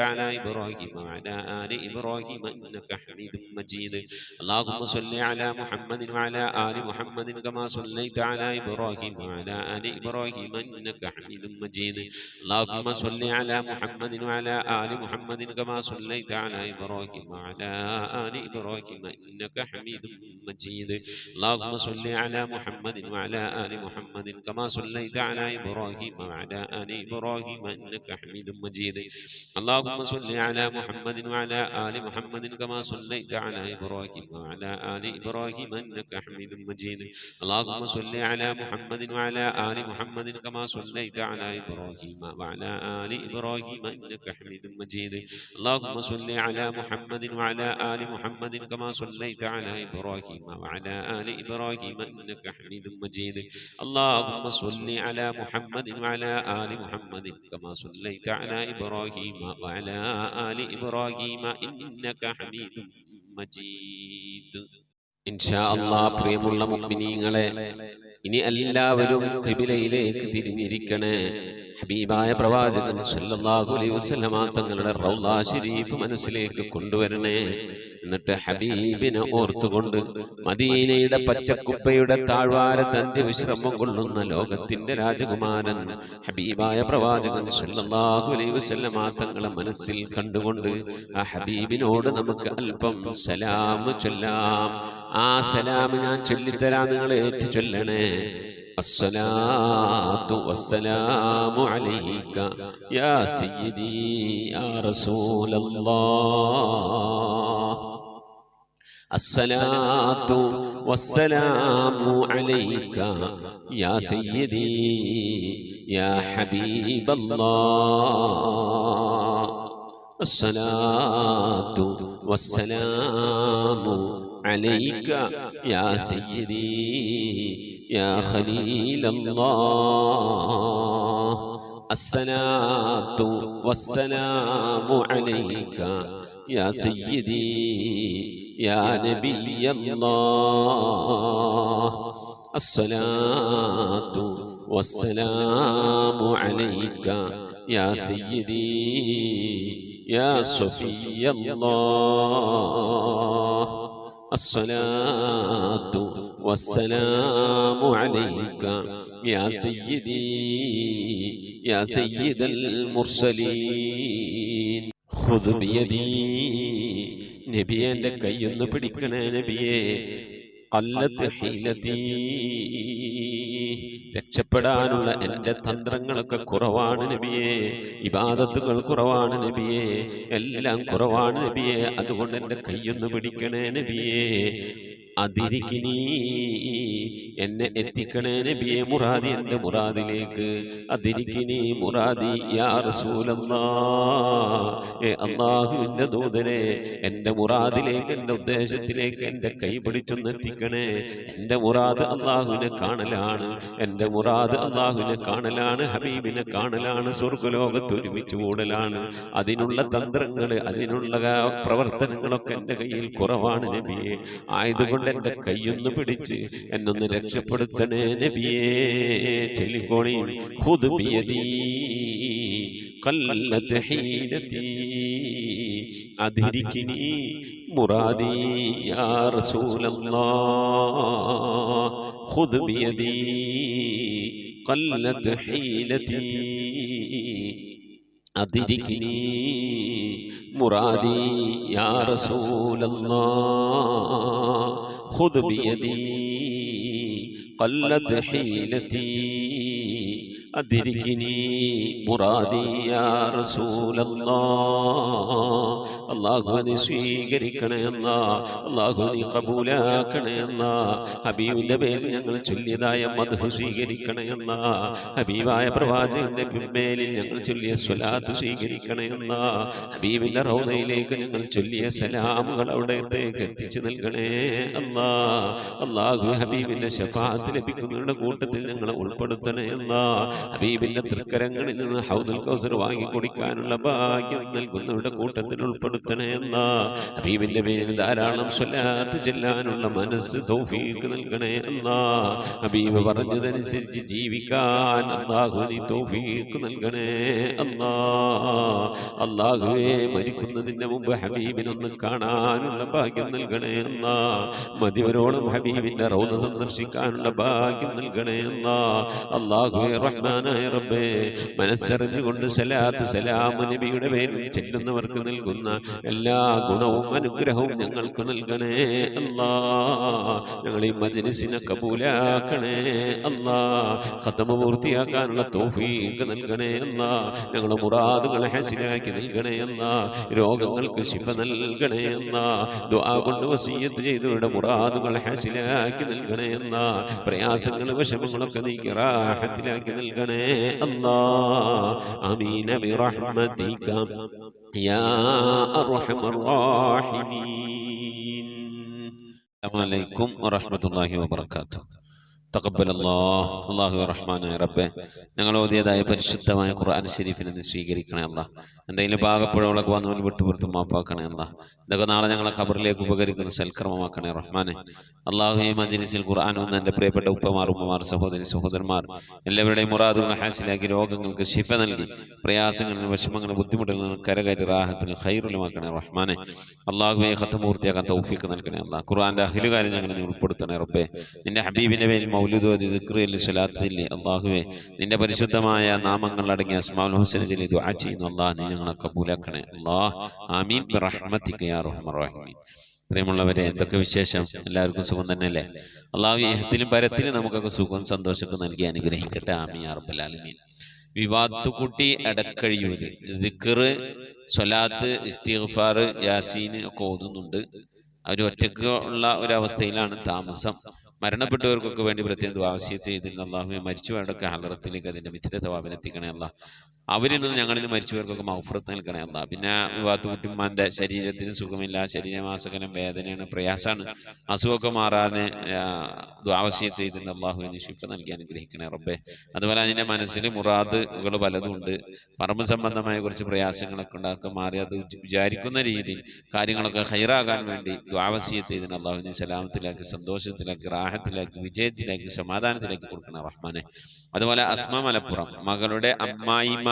على إبراهيم وعلى آل إبراهيم إنك حميد مجيد اللهم صل على محمد وعلى آل محمد كما صليت على إبراهيم وعلى آل إبراهيم إنك حميد مجيد اللهم صل على محمد وعلى آل محمد كما صليت على إبراهيم وعلى آل إبراهيم إنك حميد مجيد اللهم صل على محمد وعلى آل محمد كما صليت على إبراهيم وعلى آل إبراهيم إنك حميد مجيد اللهم صل على محمد وعلى آل محمد كما صليت على إبراهيم وعلى آل إبراهيم إنك حميد مجيد اللهم صل على محمد وعلى آل محمد كما صليت على إبراهيم وعلى آل إبراهيم إنك حميد مجيد اللهم صل على محمد وعلى آل محمد كما صليت على إبراهيم وعلى آل إبراهيم إنك حميد مجيد اللهم صل على محمد وعلى آل محمد كما صليت على إبراهيم وعلى آل إبراهيم إنك حميد مجيد إن شاء الله പ്രിയമുള്ള മുഅ്മിനീങ്ങളെ ഇനി എല്ലാവരും ഖിബിലയിലേക്ക് തിരിഞ്ഞിരിക്കണേ ഹബീബായ പ്രവാചകൻ സല്ലല്ലാഹു അലൈഹി വസല്ലമ തങ്ങളുടെ റൗള ശരീഫ് മനസ്സിലേക്ക് കൊണ്ടുവരണേ എന്നിട്ട് ഹബീബിനെ ഓർത്തുകൊണ്ട് മദീനയുടെ പച്ചക്കുപ്പയുടെ താഴ്വാരത്ത് അന്ത്യവിശ്രമം കൊള്ളുന്ന ലോകത്തിന്റെ രാജകുമാരൻ ഹബീബായ പ്രവാചകൻ സല്ലല്ലാഹു അലൈഹി വസല്ലമ തങ്ങളെ മനസ്സിൽ കണ്ടുകൊണ്ട് ആ ഹബീബിനോട് നമുക്ക് അല്പം സലാം ചൊല്ലാം ആ സലാം ഞാൻ ചൊല്ലിത്തരാം നിങ്ങൾ ഏറ്റു ചൊല്ലണേ الصلاة والسلام عليك يا سيدي يا رسول الله الصلاة والسلام عليك يا سيدي يا حبيب الله الصلاة والسلام عليك يا سيدي يا خليل الله الصلاة والسلام عليك يا سيدي يا نبي الله الصلاة والسلام عليك يا سيدي يا صفي الله الصلاة والسلام عليك يا سيدي يا سيد المرسلين خذ بيدي നബിയെ എൻ്റെ കൈയൊന്ന് പിടിക്കണേ നബിയെ ഖല്ലത്ത് ഹീലതീ രക്ഷപ്പെടാനുള്ള എൻ്റെ തന്ത്രങ്ങളൊക്കെ കുറവാണ് നബിയെ ഇബാദത്തുകൾ കുറവാണ് നബിയെ എല്ലാം കുറവാണ് നബിയെ അതുകൊണ്ട് എൻ്റെ കൈയൊന്ന് പിടിക്കണേ നബിയെ അതിരിക്കിനി എന്നെ എത്തിക്കണേ നബിയെ മുറാദി എൻ്റെ മുറാദിലേക്ക് അതിരിക്കിനി മുറാദി യാ റസൂലല്ലാഹ് അല്ലാഹുവിൻ്റെ ദൂതനെ എൻ്റെ മുറാദിലേക്ക് എൻ്റെ ഉദ്ദേശത്തിലേക്ക് എൻ്റെ കൈ പിടിച്ചൊന്ന് എത്തിക്കണേ എൻ്റെ മുറാദ് അല്ലാഹുവിനെ കാണലാണ് എൻ്റെ മുറാദ് അല്ലാഹുവിനെ കാണലാണ് ഹബീബിനെ കാണലാണ് സ്വർഗ്ഗലോകത്ത് ഒരുമിച്ച് കൂടലാണ് അതിനുള്ള തന്ത്രങ്ങൾ അതിനുള്ള പ്രവർത്തനങ്ങളൊക്കെ എൻ്റെ കയ്യിൽ കുറവാണ് നബിയെ ആയതുകൊണ്ട് എൻ്റെ കൈയൊന്ന് പിടിച്ച് എന്നൊന്ന് രക്ഷപ്പെടുത്തണേ നബിയേ ചൊല്ലിക്കോണി ഖുദ് ബിയദീ ഖല്ലത്ത് ഹീലതീ അദ്രികിനി മുറാദി യാ റസൂലല്ലാഹ് ഖുദ് ബിയദീ ഖല്ലത്ത് ഹീലതീ أدركني مرادي يا رسول الله خذ بيدي قلت حيلتي أدركني مرادي يا رسول الله അല്ലാഹുവേ സ്വീകരിക്കണേ അല്ലാഹുവേ കബൂലാക്കണേ ഹബീബിന്റെ പേരിൽ ഞങ്ങൾ ചൊല്ലിയതായ മദ്ഹ് സ്വീകരിക്കണേ ഹബീബായ പ്രവാചകന്റെ മേലിൽ ഞങ്ങൾ ചൊല്ലിയ സ്വലാത്ത് സ്വീകരിക്കണേ ഹബീബിന്റെ റൗദയിലേക്ക് ഞങ്ങൾ ചൊല്ലിയ സലാമുകൾ അവിടത്തേക്ക് എത്തിച്ചു നൽകണേ അല്ലാഹു ഹബീബിന്റെ ശഫാഅത്ത് ലഭിക്കുന്നവരുടെ കൂട്ടത്തിൽ ഞങ്ങളെ ഉൾപ്പെടുത്തണേ ഹബീബിന്റെ തൃക്കരങ്ങളിൽ നിന്ന് ഹൗദുൽ കൗസർ വാങ്ങി കുടിക്കാനുള്ള ഭാഗ്യം നൽകുന്നവരുടെ കൂട്ടത്തിൽ ഉൾപ്പെടുത്തണേ അല്ലാ. ഹബീബിന്റെ പേരിൽ ധാരാളം സ്വലാത്ത് ചെല്ലാനുള്ള മനസ്സ് തൗഫീഖ് നൽകണേ അല്ലാ. ഹബീബ് പറഞ്ഞതനുസരിച്ച് ജീവിക്കാൻ അല്ലാഹു നീ തൗഫീഖ് നൽകണേ അല്ലാ. അല്ലാഹുവേ മരിക്കുന്നതിന് മുമ്പ് ഹബീബിനൊന്ന് കാണാനുള്ള ഭാഗ്യം നൽകണേ അല്ലാ. മതിവരോളം ഹബീബിന്റെ റൗള സന്ദർശിക്കാനുള്ള ഭാഗ്യം നൽകണേ അല്ലാ. അല്ലാഹുവേ റഹ്മാനായ റബ്ബേ മനസ്സറിഞ്ഞുകൊണ്ട് സലാത്ത് സലാം നബിയുടെ പേരിൽ ചെല്ലുന്നവർക്ക് നൽകുന്ന എല്ലാ ഗുണവും അനുഗ്രഹവും ഞങ്ങൾക്ക് നൽകണേ അല്ലാ. ഞങ്ങൾ ഈ മജ്‌ലിസിനെ കബൂലാക്കണേ അല്ലാ. ഖത്മ പൂർത്തിയാക്കാനുള്ള തൗഫീഖ് നൽകണേ അല്ലാ. ഞങ്ങളുടെ മുറാദുകളെ ഹസിലാക്കി നൽകണേ അല്ലാ. രോഗങ്ങൾക്ക് ശിഫ നൽകണേ അല്ലാ. ദുആ കൊണ്ട് വസിയ്യത്ത് ചെയ്തവരുടെ മുറാദുകൾ ഹസിലാക്കി നൽകണേ അല്ലാ. പ്രയാസങ്ങൾ വിഷമങ്ങളൊക്കെ നീക്കി റാഹത്തിലാക്കി നൽകണേ അല്ലാ. ആമീൻ ബിറഹ്മതിക യാ അർഹമർ റഹീമീൻ. അസ്സലാമു അലൈക്കും വറഹ്മത്തുള്ളാഹി വബറകാതുഹു. തഖബ്ബലല്ലാഹ്. അല്ലാഹു റഹ്മാനായ റബ്ബേ ഞങ്ങൾ ഓതിയതായ പരിശുദ്ധമായ ഖുർആൻ ശരീഫിനെ നീ സ്വീകരിക്കണേ അല്ലാ. എന്തെങ്കിലും പാകപ്പുഴകളൊക്കെ വന്നവൻ വിട്ടുപുറത്ത് മാപ്പാക്കണേ അല്ലാ. ഇതൊക്കെ നാളെ ഞങ്ങളെ ഖബറിലേക്ക് ഉപകരിക്കുന്ന സൽക്കർമ്മമാക്കണേ റഹ്മാനെ. അല്ലാഹു ഈ മജ്‌ലിസിൽ ഖുർആൻ ഒന്ന് എൻ്റെ പ്രിയപ്പെട്ട ഉപ്പമാർ ഉമ്മമാർ സഹോദരി സഹോദരന്മാർ എല്ലാവരുടെയും മുറാദുകൾ ഹാസിലാക്കി രോഗങ്ങൾക്ക് ശിഫ നൽകി പ്രയാസങ്ങളിൽ വിഷമങ്ങളും ബുദ്ധിമുട്ടുകളിൽ നിന്ന് കരകയറ്റി റാഹത്തിന് ഖൈറുലുമാക്കണേ റഹ്മാനെ. അല്ലാഹുവേ ഖത്മ പൂർത്തിയാക്കാൻ തൗഫീഖ് നൽകണേ അല്ലാ. ഖുർആന്റെ അഹ്ലുകാരെ ഞങ്ങളെ നീ ഉൾപ്പെടുത്തണേ റബ്ബേ. നിന്റെ ഹബീബിന്റെ പേരിൽ മൗലിദ് ഓതി ദിക്ർ ചൊല്ലി സ്വലാത്ത് ചൊല്ലി അല്ലാഹുവേ നിന്റെ പരിശുദ്ധമായ നാമങ്ങൾ അടങ്ങിയ അസ്മാഉൽ ഹുസ്ന ചൊല്ലി ദുആ ചെയ്യുന്നു അല്ലാഹ് നീ ഞങ്ങളെ കബൂലാക്കണേ അല്ലാഹ്. ആമീൻ ബിറഹ്മതിക യാ അർഹമർ റഹീമീൻ. പ്രിയമുള്ളവരെ എന്തൊക്കെ വിശേഷം? എല്ലാവർക്കും സുഖം തന്നെയല്ലേ? അല്ലാഹു ഇഹത്തിലും പരത്തിലും നമുക്കൊക്കെ സുഖവും സന്തോഷമൊക്കെ നൽകി അനുഗ്രഹിക്കട്ടെ. ആമീൻ യാ റബ്ബൽ ആലമീൻ. വിവാത്തുകുട്ടി എടക്കഴിയൂര് ദിക്ർ സ്വലാത്ത് ഇസ്തിഗ്ഫാർ യാസീൻ ഒക്കെ ഓതുന്നുണ്ട്. അവർ ഒറ്റയ്ക്ക് ഉള്ള ഒരവസ്ഥയിലാണ് താമസം. മരണപ്പെട്ടവർക്കൊക്കെ വേണ്ടി പ്രത്യേകം ദുആ ചെയ്തിരുന്ന അല്ലാഹുവേ മരിച്ചവരുടെയൊക്കെ ഹളറത്തിലേക്ക് അതിന്റെ മിഥ്യ തവാബിനെത്തിക്കണേ അല്ലാ. അവരിൽ നിന്ന് ഞങ്ങളിൽ മരിച്ചവർക്കൊക്കെ മഗ്ഫിറത്ത് നൽകണേ അല്ലാ. പിന്നെ വിവാത്തുകുട്ടിമാന്റെ ശരീരത്തിന് സുഖമില്ല, ശരീരമാസകലം വേദനയാണ്, പ്രയാസമാണ്. അസുഖമൊക്കെ മാറാൻ ദുആ ചെയ്തിരുന്ന അല്ലാഹുവേ നീ ശിഫ നൽകി അനുഗ്രഹിക്കണേ റബ്ബേ. അതുപോലെ അതിന്റെ മനസ്സിൽ മുറാദുകൾ പലതും ഉണ്ട്. പറമ്പ് സംബന്ധമായ കുറച്ച് പ്രയാസങ്ങളൊക്കെ ഉണ്ടാക്കുക മാറി അത് വിചാരിക്കുന്ന രീതിയിൽ കാര്യങ്ങളൊക്കെ ഹൈറാകാൻ വേണ്ടി ദുആ ചെയ്തിരുന്ന അല്ലാഹു നീ സലാമത്തിലാക്കി സന്തോഷത്തിലാക്കി റാഹത്തിലാക്കി വിജയത്തിലാക്കി സമാധാനത്തിലാക്കി കൊടുക്കണം റഹ്മാനെ. അതുപോലെ അസ്മ മലപ്പുറം മകളുടെ അമ്മായിമ്മ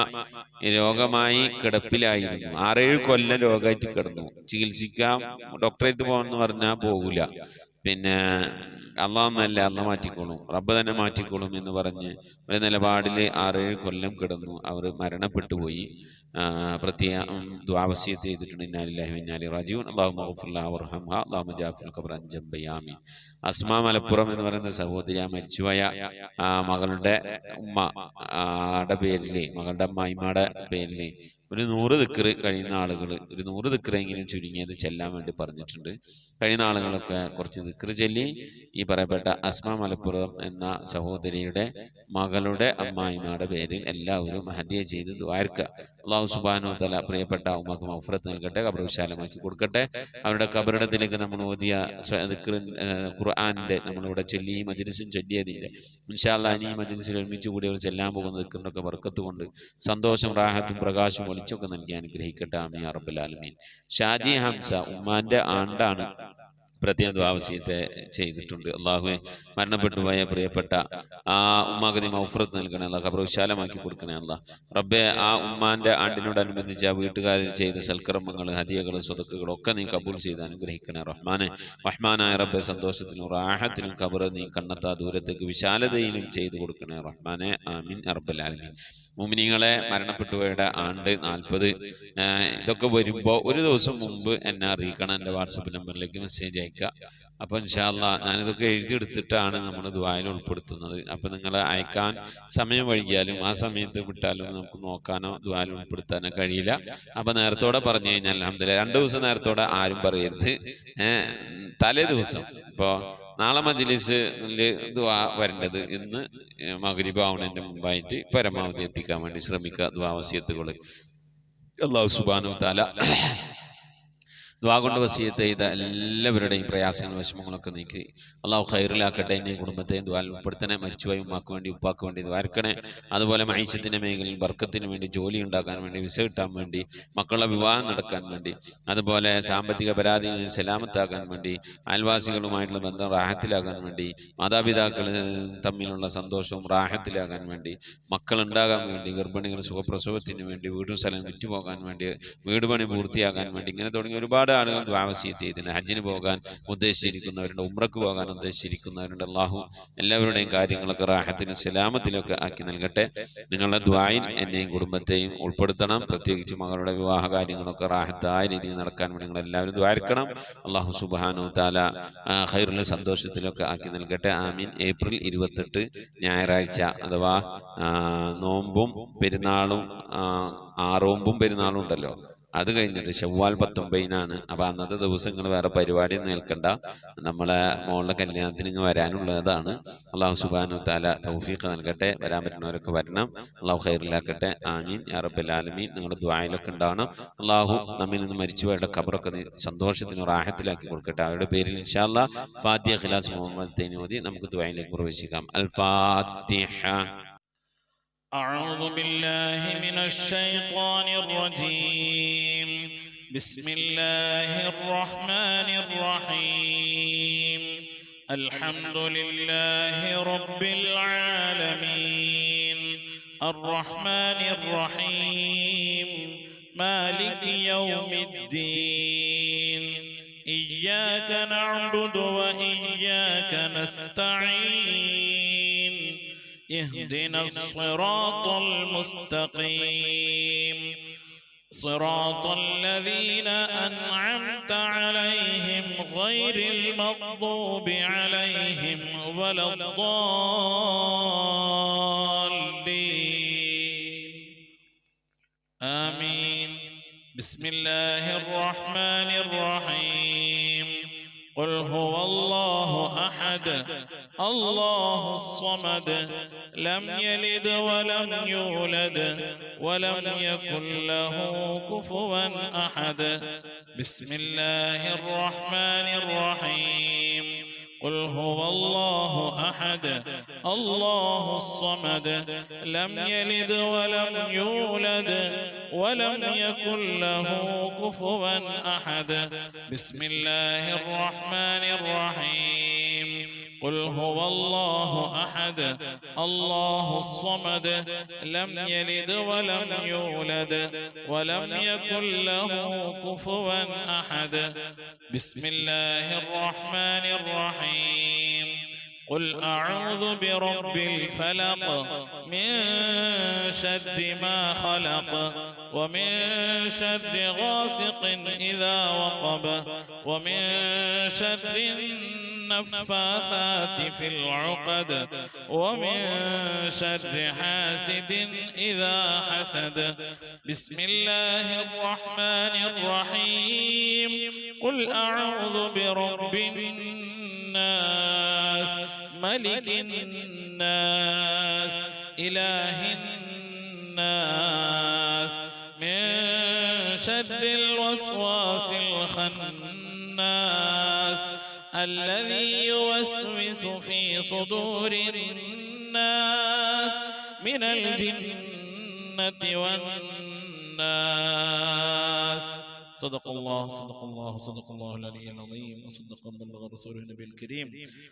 രോഗമായി കിടപ്പിലായിരുന്നു. 6-7 കൊല്ലം രോഗമായിട്ട് കിടന്നു. ചികിത്സിക്കാം ഡോക്ടറേറ്റ് പോകണമെന്ന് പറഞ്ഞാൽ പോകൂല. പിന്നെ അള്ളാഹ് മാറ്റിക്കോളും, റബ്ബ് തന്നെ മാറ്റിക്കോളും എന്ന് പറഞ്ഞ് ഒരു നിലപാടിൽ 6-7 കൊല്ലം കിടന്നു. അവർ മരണപ്പെട്ടു പോയി. പ്രത്യേകം ദുആ വസിയത്ത് ചെയ്തിട്ടുണ്ട്. ഇന്നാ ലില്ലാഹി വ ഇന്നാ ഇലൈഹി റാജിഊൻ. അല്ലാഹുമ്മ ഗ്ഫിർ ലഹാ വർഹംഹാ അല്ലാഹുമ്മ ജഅഫിൽ ഖബ്റൻ ജംബയാമി. അസ്മാ മലപ്പുറം എന്ന് പറയുന്ന സഹോദരി മരിച്ചുപോയ മകളുടെ ഉമ്മയുടെ പേരില്, മകളുടെ അമ്മായിമ്മയുടെ പേരില് ഒരു 100 ദിക്ർ കഴിയുന്ന ആളുകൾ ഒരു 100 ദിക്റെങ്കിലും ചുരുങ്ങിയത് ചെല്ലാൻ വേണ്ടി പറഞ്ഞിട്ടുണ്ട്. കഴിയുന്ന ആളുകളൊക്കെ കുറച്ച് ദിക്ർ ചൊല്ലി ഈ പറയപ്പെട്ട അസ്മാ മലപ്പുറം എന്ന സഹോദരിയുടെ മകളുടെ അമ്മായിമ്മയുടെ പേരിൽ എല്ലാവരും ഹദിയ ചെയ്ത് ദുആർക്കുക. അല്ലാഹു സുബ്ഹാനഹു വ തആല പ്രിയപ്പെട്ട ഉമ്മക്ക് മഗ്ഫിറത്ത് നൽകട്ടെ, ഖബർ വിശാലമാക്കി കൊടുക്കട്ടെ. അവരുടെ ഖബറിടത്തിലേക്ക് നമ്മൾ ഓതിയ ഖുർആന്റെ നമ്മളിവിടെ ചൊല്ലി മജ്‌ലിസും ചൊല്ലിയതിന്റെ ഇൻഷാ അല്ലാഹ് ഇനി മജ്‌ലിസിൽ ഒരുമിച്ച് കൂടി അവർ ചെല്ലാൻ പോകുന്ന ദിക്റിനൊക്കെ ബർക്കത്ത് കൊണ്ട് സന്തോഷം റാഹത്തും പ്രകാശവും വെളിച്ചമൊക്കെ നൽകി അനുഗ്രഹിക്കട്ടെ. ആമീൻ യാ റബ്ബൽ ആലമീൻ. ഷാജി ഹംസ ഉമ്മാന്റെ ആണ്ടാണ്. പ്രത്യേകം ദുആ വസിയത്ത് ചെയ്തിട്ടുണ്ട്. അല്ലാഹുവേ മരണപ്പെട്ടു പോയ പ്രിയപ്പെട്ട ആ ഉമ്മാക്ക് നീ മഗ്ഫിറത്ത് നൽകണേ അല്ലാ, ഖബർ വിശാലമാക്കി കൊടുക്കണേ അല്ലാ. റബ്ബേ ആ ഉമ്മാന്റെ ആണ്ടിനോടനുബന്ധിച്ച് ആ വീട്ടുകാരിൽ ചെയ്ത സൽക്കർമ്മങ്ങൾ ഹദിയകൾ സ്വതക്കുകൾ ഒക്കെ നീ കബൂൽ ചെയ്ത് അനുഗ്രഹിക്കണേ റഹ്മാനെ. റഹ്മാനായ റബ്ബേ സന്തോഷത്തിനും റാഹത്തിനും ഖബർ നീ കണ്ണെത്താ ദൂരത്തേക്ക് വിശാലതയിലും ചെയ്തു കൊടുക്കണേ റഹ്മാനെ. ആമീൻ യാ റബ്ബൽ ആലമീൻ. മുഅ്മിനീങ്ങളെ മരണപ്പെട്ടുപോയുടെ ആണ്ട് 40 ഇതൊക്കെ വരുമ്പോൾ ഒരു ദിവസം മുമ്പ് എന്നെ അറിയിക്കണം. എൻ്റെ വാട്സപ്പ് നമ്പറിലേക്ക് മെസ്സേജ് അയക്കുക. അപ്പോൾ ഇൻഷാ അല്ലാഹ് ഞാനിതൊക്കെ എഴുതിയെടുത്തിട്ടാണ് നമ്മൾ ദുആയിൽ ഉൾപ്പെടുത്തുന്നത്. അപ്പോൾ നിങ്ങൾ അയക്കാൻ സമയം വൈകിയാലും ആ സമയത്ത് വിട്ടാലും നമുക്ക് നോക്കാനോ ദുആയിൽ ഉൾപ്പെടുത്താനോ കഴിയില്ല. അപ്പോൾ നേരത്തോടെ പറഞ്ഞു കഴിഞ്ഞാൽ അൽഹംദുലില്ലാഹ് 2 ദിവസം നേരത്തോടെ ആരും പറയരുത്. തലേ ദിവസം ഇപ്പോൾ നാളെ മജ്‌ലിസിൽ ദുആ വരേണ്ടത് ഇന്ന് മഗ്‌രിബ് ആവുന്നതിൻ്റെ മുമ്പായിട്ട് പരമാവധി എത്തിക്കാൻ വേണ്ടി ശ്രമിക്കുക. ദുആ വസിയത്തുകൾ അല്ലാഹു സുബ്ഹാനഹു വ തആല ദുആ കൊണ്ട് വസിയത്ത് ചെയ്ത എല്ലാവരുടെയും പ്രയാസങ്ങളും വിഷമങ്ങളൊക്കെ നീക്കി അള്ളാഹു ഖൈറിലാക്കട്ടെ. എന്നെയും കുടുംബത്തെയും ദുആയിൽ ഉൾപ്പെടുത്തണേ. മരിച്ചുപോയി ഉമ്മാക്ക് വേണ്ടി ഉപ്പാക്ക് വേണ്ടി ദ്വാരക്കണേ. അതുപോലെ മൈശത്തിൻ്റെ മേഖലയിൽ ബർക്കത്തിന് വേണ്ടി, ജോലി ഉണ്ടാക്കാൻ വേണ്ടി, വിസ കിട്ടാൻ വേണ്ടി, മക്കളുടെ വിവാഹം നടക്കാൻ വേണ്ടി, അതുപോലെ സാമ്പത്തിക പരാതികളിൽ സലാമത്താക്കാൻ വേണ്ടി, അയൽവാസികളുമായിട്ടുള്ള ബന്ധം റാഹത്തിലാകാൻ വേണ്ടി, മാതാപിതാക്കൾ തമ്മിലുള്ള സന്തോഷവും റാഹത്തിലാകാൻ വേണ്ടി, മക്കളുണ്ടാകാൻ വേണ്ടി, ഗർഭിണികൾ സുഖപ്രസവത്തിന് വേണ്ടി, വീടും സ്ഥലം വിറ്റുപോകാൻ വേണ്ടി, വീട് പണി പൂർത്തിയാക്കാൻ വേണ്ടി, ഇങ്ങനെ തുടങ്ങി ഒരുപാട് ആളുകൾ ദുആ വസിയത്ത് ചെയ്തിട്ടുണ്ട്. ഹജ്ജിന് പോകാൻ ഉദ്ദേശിച്ചിരിക്കുന്നവരുണ്ട്, ഉംറക്ക് പോകാൻ ഉദ്ദേശിച്ചിരിക്കുന്നവരുണ്ട്. അള്ളാഹു എല്ലാവരുടെയും കാര്യങ്ങളൊക്കെ റാഹത്തിനും സലാമത്തിലൊക്കെ ആക്കി നൽകട്ടെ. നിങ്ങളുടെ ദുആയിൽ എന്നെയും കുടുംബത്തെയും ഉൾപ്പെടുത്തണം. പ്രത്യേകിച്ച് മകളുടെ വിവാഹ കാര്യങ്ങളൊക്കെ റാഹത്തായ രീതിയിൽ നടക്കാൻ വേണ്ടി നിങ്ങൾ എല്ലാവരും ദ്വാരക്കണം. അള്ളാഹു സുബ്ഹാനഹു തആല ഖൈറിലും സന്തോഷത്തിലൊക്കെ ആക്കി നൽകട്ടെ. ആമീൻ. ഏപ്രിൽ 28 ഞായറാഴ്ച, അഥവാ നോമ്പും പെരുന്നാളും, ആറോമ്പും പെരുന്നാളും ഉണ്ടല്ലോ, അത് കഴിഞ്ഞിട്ട് ശവ്വാൽ 19-നാണ്. അപ്പം അന്നത്തെ ദിവസങ്ങൾ വേറെ പരിപാടി നിൽക്കണ്ട, നമ്മളെ മോളുടെ കല്യാണത്തിന് ഇങ്ങ് വരാനുള്ളതാണ്. അള്ളാഹു സുബ്ഹാനഹു തആല തൗഫീഖ് നൽകട്ടെ. വരാൻ പറ്റുന്നവരൊക്കെ വരണം. അള്ളാഹു ഖൈറിലാക്കട്ടെ. ആമീൻ യാ റബ്ബൽ ആലമീൻ. നിങ്ങളുടെ ദുആയിലൊക്കെ ഉണ്ടാവണം. അള്ളാഹു നമ്മിൽ നിന്ന് മരിച്ചുപോയവരുടെ ഖബറൊക്കെ സന്തോഷത്തിന് റാഹത്തിലാക്കി കൊടുക്കട്ടെ. അവരുടെ പേരിൽ ഇൻഷാ അല്ലാഹ് ഫാത്തിഹ, ഖിലാസ്, മുഹമ്മദ് ഓതി നമുക്ക് ദുആയിലേക്ക് പ്രവേശിക്കാം. അൽ ഫാത്തിഹ. أعوذ بالله من الشيطان الرجيم. بسم الله الرحمن الرحيم. الحمد لله رب العالمين الرحمن الرحيم مالك يوم الدين إياك نعبد وإياك نستعين اهدنا الصراط المستقيم صراط الذين أنعمت عليهم غير المغضوب عليهم ولا الضالين آمين. بسم الله الرحمن الرحيم. قل هو الله أحد الله الصمد لم يلد ولم يولد ولم يكن له كفوا أحد. بسم الله الرحمن الرحيم. قل هو الله أحد الله الصمد لم يلد ولم يولد ولم يكن له كفوا أحد. بسم الله الرحمن الرحيم. قل هو الله أحد الله الصمد لم يلد ولم يولد ولم يكن له كفوا أحد. بسم الله الرحمن الرحيم. قل أعوذ برب الفلق من شر ما خلق ومن شر غاسق إذا وقب ومن شر النفاثات في العقد ومن شر حاسد إذا حسد. بسم الله الرحمن الرحيم. قل أعوذ برب الناس ملك الناس إله الناس من شر الوسواس الخناس الذي يوسوس في صدور الناس من الجنة والناس. صدق الله صدق الله صدق الله العلي العظيم وصدق بلغ رسوله النبي الكريم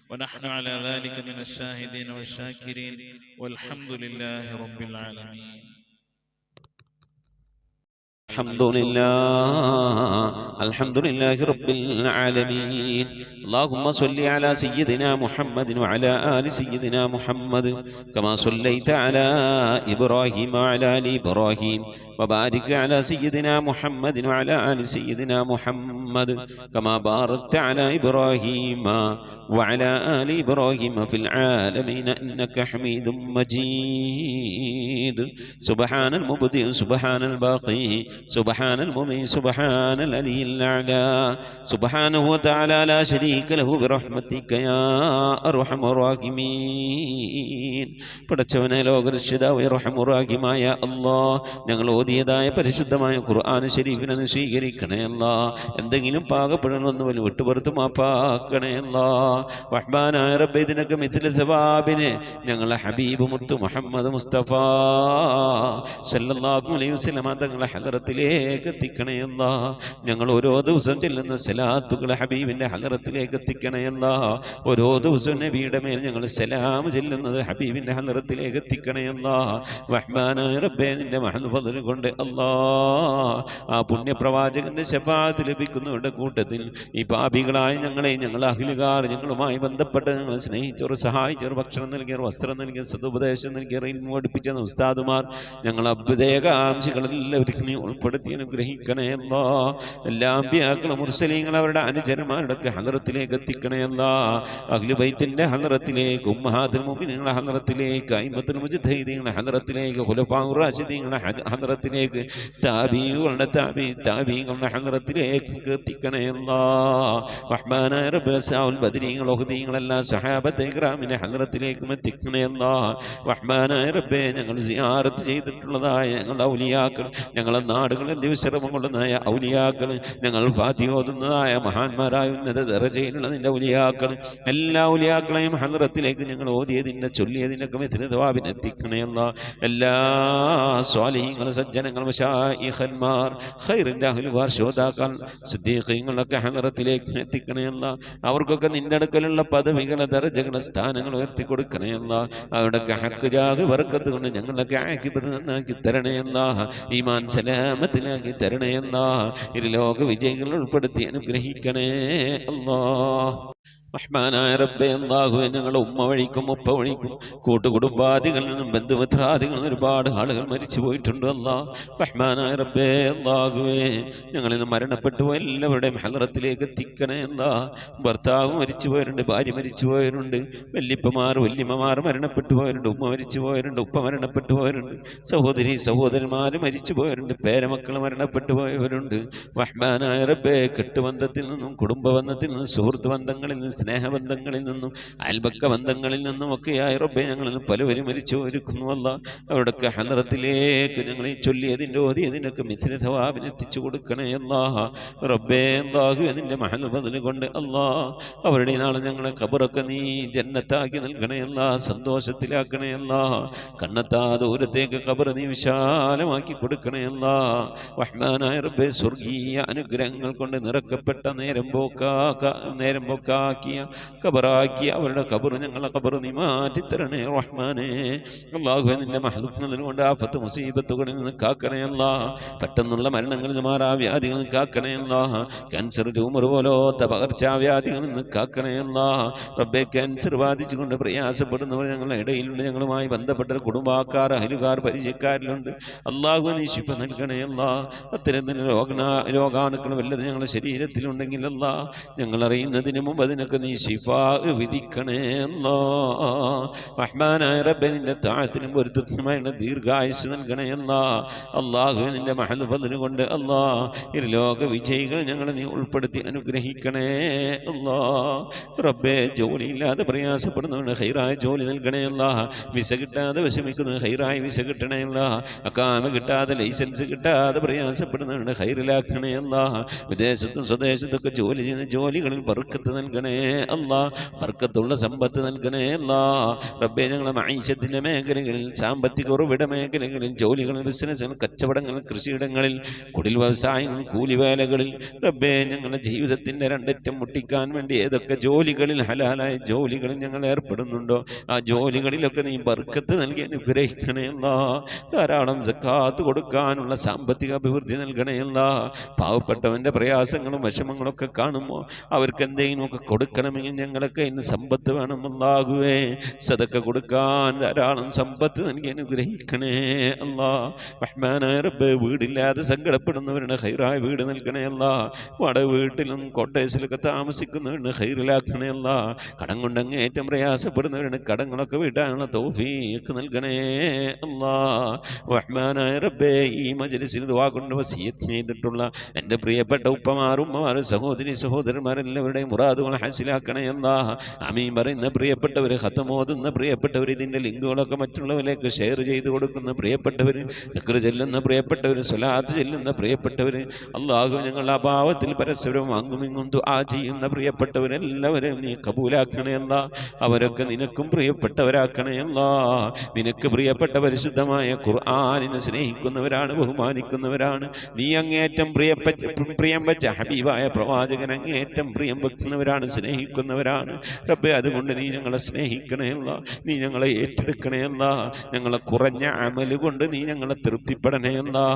ونحن على ذلك من الشاهدين والشاكرين والحمد لله رب العالمين. الحمد لله رب العالمين. اللهم صل على سيدنا محمد وعلى آل سيدنا محمد كما صليت على إبراهيم وعلى آل إبراهيم وبارك على سيدنا محمد وعلى آل سيدنا محمد كما باركت على إبراهيم وعلى آل إبراهيم في العالمين إنك حميد مجيد. سبحان المبدئ سبحان الباقي സുബ്ഹാനൽ മുബീൻ സുബ്ഹാനൽ അലിയിൽ അഅ്ലാ സുബ്ഹാനഹു വതആല ലാ ശരീക ലഹു ബിറഹ്മതിക യാ അർഹമർ റഹീമീൻ. പടച്ചവനെ ലോകരക്ഷിതാവേ റഹ്മർ റഹീമായ അല്ലാഹ്, ഞങ്ങൾ ഓതിയതായ പരിശുദ്ധമായ ഖുർആൻ ശരീഫിനെ സ്വീകരിക്കണേ അല്ലാഹ്. എന്തെങ്കിലും പാകപ്പെടണമെന്ന് വലിയ വിട്ടുപുറത്ത് മാപ്പാക്കണേ അല്ലാഹ്. റഹ്മാനായ റബ്ബേ, ഇതിനൊക്കെ മിഥില സവാബിനെ ഞങ്ങളെ ഹബീബ് മുത്തു മുഹമ്മദ് മുസ്തഫ സല്ലല്ലാഹു അലൈഹി വസല്ലമ തങ്ങളെ ഹദറത്തിലേക്ക് എത്തിക്കണേ അല്ലാഹ്. ഞങ്ങൾ ഓരോ ദിവസം ചെല്ലുന്ന സലാത്തുകളെ ഹബീബിൻ്റെ ഹദറത്തിലേക്ക് എത്തിക്കണേ അല്ലാഹ്. ഓരോ ദിവസവും നബിയുടെ മേൽ ഞങ്ങൾ സലാം ചെല്ലുന്നത് ഹബീബിൻ്റെ ഹദറത്തിലേക്ക് എത്തിക്കണേ അല്ലാഹ്. റഹ്മാനായ റബ്ബേ, നിന്റെ മഹൽ ഫദ്ൽ കൊണ്ട് അല്ലാഹ് ആ പുണ്യപ്രവാചകന്റെ ശഫാഅത്ത് ലഭിക്കുന്നവരുടെ കൂട്ടത്തിൽ ഈ പാപികളായ ഞങ്ങളെ, ഞങ്ങൾ അഹ്ലുകാർ, ഞങ്ങളുമായി ബന്ധപ്പെട്ട് ഞങ്ങൾ സ്നേഹിച്ചവർ, സഹായിച്ചവർ, ഭക്ഷണം നൽകിയവർ, വസ്ത്രം നൽകിയ, സതുപദേശം നൽകിയവർ, ഇൽമു പഠിപ്പിച്ച ഉസ്താദുമാർ, ഞങ്ങൾ അഭ്യുദയകാംക്ഷികളെല്ലാവരും നീ ഉൾപ്പെടുത്തി അനുഗ്രഹിക്കണേ അല്ലാഹ്. എല്ലാ അമ്പിയാക്കളും മുർസലീങ്ങൾ അവരുടെ അനുചരന്മാരുടെ ഹദറത്തിലേക്ക് എത്തിക്കണേ അല്ലാഹ്. അഹ്ലു ബൈത്തിന്റെ ഹദറത്തിലേക്ക്, ഉമ്മഹാത്തുൽ മുഅ്മിനീങ്ങളുടെ ഹദറത്തിലേക്ക്, അയിമ്മത്തുൽ മുജ്തഹിദീങ്ങളുടെ ഹദറത്തിലേക്ക്, ഖുലഫാഉർ റാഷിദീങ്ങളുടെ ഹദറത്തിലേക്ക്, താബീങ്ങളുടെ താബീങ്ങളുടെ ഹദറത്തിലേക്ക് എത്തിക്കണേ അല്ലാഹ്. റഹ്മാനായ റബ്ബേ, സഹാബത്തുൽ ബദരീങ്ങൾ, ഉഹദീങ്ങൾ, എല്ലാ സഹാബത്തെ ഇക്റാമിന്റെ ഹദറത്തിലേക്കും എത്തിക്കണേ അല്ലാഹ്. റഹ്മാനായ റബ്ബേ, ഞങ്ങൾ സിയാറത്ത് ചെയ്തിട്ടുള്ളതായ ഞങ്ങളുടെ ഔലിയാക്കൾ, ഞങ്ങളുടെ നാടുകളിൽ ദിവസരമം കൊള്ളുന്നതായ ഔലിയാക്കൾ, ഞങ്ങൾ ഫാത്തിഹ ഓതുന്നതായ മഹാന്മാരായ ഉന്നത ദറജയിലുള്ള നിന്റെ ഔലിയാക്കൾ, എല്ലാ ഔലിയാക്കളെയും ഹദറത്തിലേക്ക് ഞങ്ങൾ ഓതിയതിൻ്റെ ചൊല്ലിയതിനൊക്കെ മിഥില സവാബിനെ എത്തിക്കണേ അല്ലാഹ്. എല്ലാ സ്വാലിഹീങ്ങൾ, സജ്ജനങ്ങൾ, മശായിഖന്മാർ, ഖൈറിൻ്റെ അഹ്ലുകാർ, ശോതാക്കൾ, സിദ്ദീഖീങ്ങളൊക്കെ ഹദറത്തിലേക്ക് എത്തിക്കണേ അല്ലാഹ്. അവർക്കൊക്കെ നിന്റെ അടുക്കലുള്ള പദവികളെ, ദർജകളെ, സ്ഥാനങ്ങൾ ഉയർത്തി കൊടുക്കണേ അല്ലാഹ്. അവരുടെയൊക്കെ ഹക്ക് ജാഹ് ബർക്കത്ത് കൊണ്ട് ഞങ്ങളൊക്കെ ആക്കിബത്ത് നന്നാക്കി തരണേ അല്ലാഹ്. ഈമാൻ സലാമത്തിലാക്കി തരണേ അല്ലാഹ്. ഇരുലോക വിജയികൾ ഉൾപ്പെടുത്തി അനുഗ്രഹിക്കണേ അല്ലാഹ്. റഹ്മാനായ റബ്ബേ, അല്ലാഹുവേ, ഞങ്ങളുടെ ഉമ്മ വഴിക്കും ഉപ്പ വഴിക്കും കൂട്ടുകുടുംബാദികളിൽ നിന്നും ബന്ധുമിത്രാദികളിൽ നിന്നും ഒരുപാട് ആളുകൾ മരിച്ചു പോയിട്ടുണ്ട് അല്ലാഹ്. റഹ്മാനായ റബ്ബേ, അല്ലാഹുവേ, ഞങ്ങളിൽ നിന്ന് മരണപ്പെട്ടു എല്ലാവരുടെയും ഹദറത്തിലേക്ക് എത്തിക്കണേ അല്ലാഹ്. ഭർത്താവ് മരിച്ചു പോയവരുണ്ട്, ഭാര്യ മരിച്ചു പോയവരുണ്ട്, വല്യപ്പമാർ വല്യമ്മമാർ മരണപ്പെട്ടു പോയവരുണ്ട്, ഉമ്മ മരിച്ചു പോയവരുണ്ട്, ഉപ്പ മരണപ്പെട്ടു പോയവരുണ്ട്, സഹോദരി സഹോദരന്മാർ മരിച്ചു പോയവരുണ്ട്, പേരമക്കൾ മരണപ്പെട്ടു പോയവരുണ്ട്. റഹ്മാനായ റബ്ബേ, കെട്ടുബന്ധത്തിൽ നിന്നും കുടുംബബന്ധത്തിൽ നിന്നും സുഹൃത്ത് ബന്ധങ്ങളിൽ നിന്നും സ്നേഹബന്ധങ്ങളിൽ നിന്നും അയൽപക്ക ബന്ധങ്ങളിൽ നിന്നും ഒക്കെയായി റബ്ബേ, ഞങ്ങളിൽ നിന്ന് പലവരും മരിച്ചു ഒരുക്കുന്നു അല്ലാഹ്. അവിടൊക്കെ ഹദറത്തിലേക്ക് ഞങ്ങൾ ഈ ചൊല്ലിയതിൻ്റെ ഓതിയതിനൊക്കെ മിഥില സവാബിനെ എത്തിച്ചു കൊടുക്കണേ അല്ലാഹ്. റബ്ബേ, അല്ലാഹുവേ, നിന്റെ മഹൽ ഫദ്ൽ കൊണ്ട് അല്ലാഹ് അവരുടെ നാളെ ഞങ്ങളെ ഖബറൊക്കെ നീ ജന്നത്താക്കി നൽകണേ അല്ലാഹ്, സന്തോഷത്തിലാക്കണേ അല്ലാഹ്. കണ്ണെത്താ ദൂരത്തേക്ക് ഖബർ നീ വിശാലമാക്കി കൊടുക്കണേ അല്ലാഹ്. റഹ്മാനായ റബ്ബേ, സ്വർഗീയ അനുഗ്രഹങ്ങൾ കൊണ്ട് നിറക്കപ്പെട്ട നേരം പോക്കാക്കിയ ഖബറാക്കിയ അവരുടെ ഖബർ, ഞങ്ങളെ ഖബർ നീ മാറ്റിത്തരണേ റഹ്മാനേ. അല്ലാഹുവേ, നിന്റെ മഹ്ദൂഖ് കൊണ്ട് ആഫത്ത് മുസീബത്തുകളിൽ നിന്ന് കാക്കണേ അല്ലാഹ്. പെട്ടെന്നുള്ള മരണങ്ങളിൽ നിന്ന്, മാറാവ്യാധികളിൽ നിന്ന് കാക്കണേ അല്ലാഹ്. ക്യാൻസർ, ട്യൂമർ പോലത്തെ പകർച്ചാവ്യാധികളിൽ നിന്ന് കാക്കണേ അല്ലാഹ്. റബ്ബേ, ക്യാൻസർ ബാധിച്ചുകൊണ്ട് പ്രയാസപ്പെടുന്നവർ ഞങ്ങളുടെ ഇടയിലുണ്ട്, ഞങ്ങളുമായി ബന്ധപ്പെട്ട കുടുംബക്കാർ, അയലുകാർ, പരിചയക്കാരിലുണ്ട്. അല്ലാഹു നീ ശിഫ നൽകണേ അല്ലാഹ്. അത്തരത്തിൽ രോഗാണുക്കൾ വല്ലത് ഞങ്ങളുടെ ശരീരത്തിലുണ്ടെങ്കിൽ അല്ലാഹ് ഞങ്ങൾ അറിയുന്നതിന് മുമ്പ് അതിനൊക്കെ നീ ശിഫാ വിധിക്കണേ അല്ലാഹ്. റഹ്മാനായ റബ്ബേ, നിന്റെ താഴത്തിനും പൊരുത്തത്തിനുമായുള്ള ദീർഘായുസ് നൽകണേ അല്ലാഹ്. അല്ലാഹുവേ, നിന്റെ മഹൽ ഫദ്ൽ കൊണ്ട് അല്ലാഹ് ഇരുലോക വിജയികൾ ഞങ്ങളെ നീ ഉൾപ്പെടുത്തി അനുഗ്രഹിക്കണേ അല്ലാഹ്. റബ്ബേ, ജോലിയില്ലാതെ പ്രയാസപ്പെടുന്നവന് ഹൈറായ ജോലി നൽകണേ അല്ലാഹ്. വിസ കിട്ടാതെ വിഷമിക്കുന്നവന് ഹൈറായ വിസ കിട്ടണേ അല്ലാഹ്. അക്കാമ കിട്ടാതെ ലൈസൻസ് കിട്ടാതെ പ്രയാസപ്പെടുന്നവന് ഹൈറിലാക്കണേ അല്ലാഹ്. വിദേശത്തും സ്വദേശത്തൊക്കെ ജോലി ചെയ്യുന്ന ജോലികളിൽ ബർക്കത്ത് നൽകണേ അല്ലാഹ്. ബർക്കത്തുള്ള സമ്പത്ത് നൽകണേ അല്ലാഹ്. റബ്ബേ, ഞങ്ങളെ മഈശത്തിന്റെ മേഖലകളിൽ, സാമ്പത്തിക ഉറവിട മേഖലകളിൽ, ജോലികളിൽ, ബിസിനസ്സുകൾ, കച്ചവടങ്ങൾ, കൃഷിയിടങ്ങളിൽ, കുടിൽ വ്യവസായങ്ങൾ, കൂലിവേലകളിൽ റബ്ബേ, ഞങ്ങളുടെ ജീവിതത്തിന്റെ രണ്ടറ്റം മുട്ടിക്കാൻ വേണ്ടി ഏതൊക്കെ ജോലികളിൽ, ഹലാലായ ജോലികളിൽ ഞങ്ങൾ ഏർപ്പെടുന്നുണ്ടോ ആ ജോലികളിലൊക്കെ നീ ബർക്കത്ത് നൽകി അനുഗ്രഹിക്കണേ അല്ലാഹ്. ധാരാളം സക്കാത്ത് കൊടുക്കാനുള്ള സാമ്പത്തിക അഭിവൃദ്ധി നൽകണേ അല്ലാഹ്. പാവപ്പെട്ടവന്റെ പ്രയാസങ്ങളും വിഷമങ്ങളൊക്കെ കാണുമ്പോൾ അവർക്ക് എന്തെങ്കിലുമൊക്കെ കൊടുക്കാൻ കൊടുക്കണമെങ്കിൽ ഞങ്ങളൊക്കെ ഇന്ന് സമ്പത്ത് വേണം അല്ലാഹുവേ. സദക്ക കൊടുക്കാൻ ധാരാളം സമ്പത്ത് നൽകി അനുഗ്രഹിക്കണേ അല്ലാ. റഹ്മാനായ റബ്ബേ, വീടില്ലാതെ സങ്കടപ്പെടുന്നവരുടെ ഹൈറായ വീട് നൽകണേ അല്ലാ. വാടക വീട്ടിലും കോട്ടേഴ്സിലൊക്കെ താമസിക്കുന്നവരുടെ ഹൈറിലാക്കണേ അല്ലാ. കടം കൊണ്ട് അങ്ങേറ്റം പ്രയാസപ്പെടുന്നവരുടെ കടങ്ങളൊക്കെ വീട്ടാനുള്ള തൗഫീഖ് നൽകണേ അല്ലാ. റഹ്മാനായ റബ്ബേ, ഈ മജ്‌ലിസിൽ ദുആ കൊണ്ട് വസിയത്ത് ചെയ്തിട്ടുള്ള എൻ്റെ പ്രിയപ്പെട്ട ഉപ്പമാർ, ഉമ്മമാർ, സഹോദരി സഹോദരന്മാരെല്ലാവരുടെയും മുറാദുകൾ ഹാസിലാക്കണേ അല്ലാ. ആമീൻ പറയുന്ന പ്രിയപ്പെട്ടവർ, ഖത്ം ഓതുന്ന പ്രിയപ്പെട്ടവർ, ഇതിൻ്റെ ലിങ്കുകളൊക്കെ മറ്റുള്ളവരിലേക്ക് ഷെയർ ചെയ്ത് കൊടുക്കുന്ന പ്രിയപ്പെട്ടവർ, ദിക്ർ ചെല്ലുന്ന പ്രിയപ്പെട്ടവർ, സ്വലാത്ത് ചെല്ലുന്ന പ്രിയപ്പെട്ടവർ, അല്ലാഹു ഞങ്ങളുടെ അഭാവത്തിൽ പരസ്പരം അങ്ങുമിങ്ങും ദുആ ചെയ്യുന്ന പ്രിയപ്പെട്ടവരെല്ലാവരെയും നീ കബൂലാക്കണേ അല്ലാ. അവരൊക്കെ നിനക്കും പ്രിയപ്പെട്ടവരാക്കണേ അല്ലാ. നിനക്ക് പ്രിയപ്പെട്ട പരിശുദ്ധമായ ഖുർആനിനെ സ്നേഹിക്കുന്നവരാണ്, ബഹുമാനിക്കുന്നവരാണ്. നീ അങ്ങേറ്റം പ്രിയം വെച്ച ഹബീബായ പ്രവാചകൻ അങ്ങേറ്റം പ്രിയം വെക്കുന്നവരാണ്, സ്നേഹിക്കുന്നവരാണ് റബ്ബേ. അതുകൊണ്ട് നീ ഞങ്ങളെ സ്നേഹിക്കണേ അല്ലാ. നീ ഞങ്ങളെ ഏറ്റെടുക്കണേ അല്ലാ. ഞങ്ങളെ കുറഞ്ഞ അമല് കൊണ്ട് നീ ഞങ്ങളെ തൃപ്തിപ്പെടണേ അല്ലാ.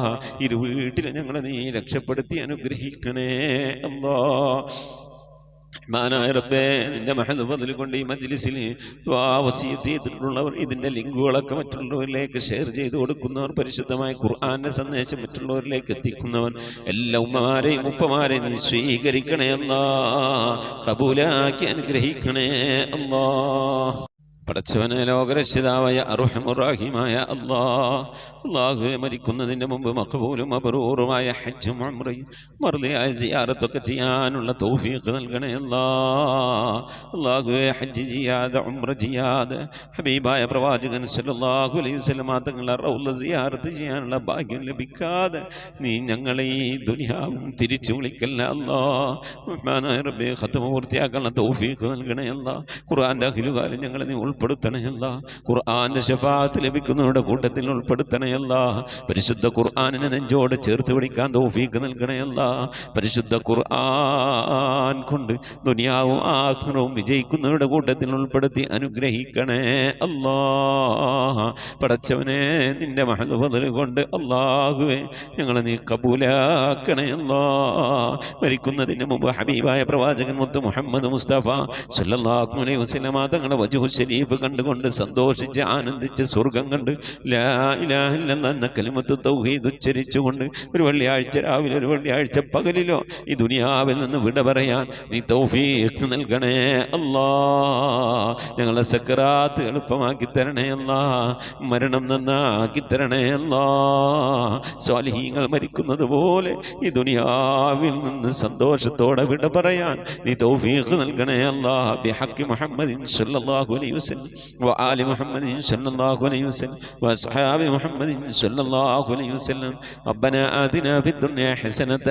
ഇരു വീട്ടിൽ ഞങ്ങളെ നീ രക്ഷപ്പെടുത്തി അനുഗ്രഹിക്കണേ അല്ലാ. റഹ്മാനായ റബ്ബേ, നിന്റെ മഹദ് ഫദ്ൽ കൊണ്ട് ഈ മജ്‌ലിസിൽ വസിയത്ത് ചെയ്തിട്ടുള്ളവർ, ഇതിൻ്റെ ലിങ്കുകളൊക്കെ മറ്റുള്ളവരിലേക്ക് ഷെയർ ചെയ്ത് കൊടുക്കുന്നവർ, പരിശുദ്ധമായ ഖുർആന്റെ സന്ദേശം മറ്റുള്ളവരിലേക്ക് എത്തിക്കുന്നവർ, എല്ലാ ഉമ്മമാരെയും ഉപ്പമാരെയും നീ സ്വീകരിക്കണേ അല്ലാ. ഖബൂലാക്കി അനുഗ്രഹിക്കണേ അല്ലാ. പടച്ചവനെ, ലോകരക്ഷിതാവായ അർഹമുർ-റഹീമായ അല്ലാഹുവേ, മരിക്കുന്നതിൻ്റെ മുമ്പ് മഖബൂലും മബ്റൂറുമായ ഹജ്ജും ഉംറയും മർദിയായ സിയാറത്തൊക്കെ ചെയ്യാനുള്ള തൗഫീഖ് നൽകണേ അല്ലാഹുവേ. ഹജ്ജ് ചെയ്യാതെ ഉംറ ചെയ്യാതെ ഹബീബായ പ്രവാചകൻ സല്ലല്ലാഹു അലൈഹി വസല്ലം തങ്ങളുടെ റൗള സിയാറത്ത് ചെയ്യാനുള്ള ഭാഗ്യം ലഭിക്കാതെ നീ ഞങ്ങളെ ഈ ദുനിയാവും തിരിച്ചു വിളിക്കല്ല അല്ലാഹ്. റഹ്മാനായ റബ്ബേ, ഖത്മ പൂർത്തിയാക്കാനുള്ള തൗഫീഖ് നൽകണേ അല്ലാഹ്. ഖുർആന്റെ അഖിലുകാരെ ഞങ്ങളെ നീ ഉൾപ്പെടുത്തണയല്ല. ഖുർആന്റെ ശഫാഅത്ത് ലഭിക്കുന്നവരുടെ കൂട്ടത്തിൽ ഉൾപ്പെടുത്തണയല്ല. പരിശുദ്ധ ഖുർആനിനെ നെഞ്ചോട് ചേർത്ത് പിടിക്കാൻ തൗഫീഖ് നൽകണയല്ല. പരിശുദ്ധ ഖുർആൻ കൊണ്ട് ദുനിയാവും ആഖിറവും വിജയിക്കുന്നവരുടെ കൂട്ടത്തിൽ ഉൾപ്പെടുത്തി അനുഗ്രഹിക്കണേ അല്ലാഹ്. പടച്ചവനെ, നിന്റെ മഹദ് ഫദ്ൽ കൊണ്ട് അല്ലാഹുവേ ഞങ്ങളെ നീ കബൂലാക്കണേ അല്ലാഹ്. മരിക്കുന്നതിന് മുമ്പ് ഹബീബായ പ്രവാചകൻ മുത്ത് മുഹമ്മദ് മുസ്തഫ സല്ലല്ലാഹു അലൈഹി വസല്ലം തങ്ങളുടെ വജ്ഹു ശരീഫ് കണ്ടുകൊണ്ട് സന്തോഷിച്ച് ആനന്ദിച്ച് സ്വർഗം കണ്ട് ലാ ഇലാഹ ഇല്ലല്ലാഹ് എന്ന കലിമത്ത് തൗഹീദ് ഉച്ചരിച്ചുകൊണ്ട് ഒരു വെള്ളിയാഴ്ച രാവിലെ ഒരു വെള്ളിയാഴ്ച പകലിലോ ഈ ദുനിയാവിൽ നിന്ന് വിട പറയാൻ നീ തൗഫീഖ് നൽകണേ അല്ലാഹ്. ഞങ്ങളെ സക്കറാത്ത് എളുപ്പമാക്കി തരണേ അല്ലാഹ്. മരണം നന്നാക്കി തരണേ അല്ലാഹ്. സ്വാലിഹീങ്ങൾ മരിക്കുന്നത് പോലെ ഈ ദുനിയാവിൽ നിന്ന് സന്തോഷത്തോടെ വിട പറയാൻ നീ തൗഫീഖ് നൽകണേ അല്ലാഹ്. ബിഹഖി മുഹമ്മദിൻ സല്ലല്ലാഹു അലൈഹി വസല്ലം وآل محمد صلى الله عليه وسلم وأصحاب محمد صلى الله عليه وسلم. ربنا آتنا في الدنيا حسنة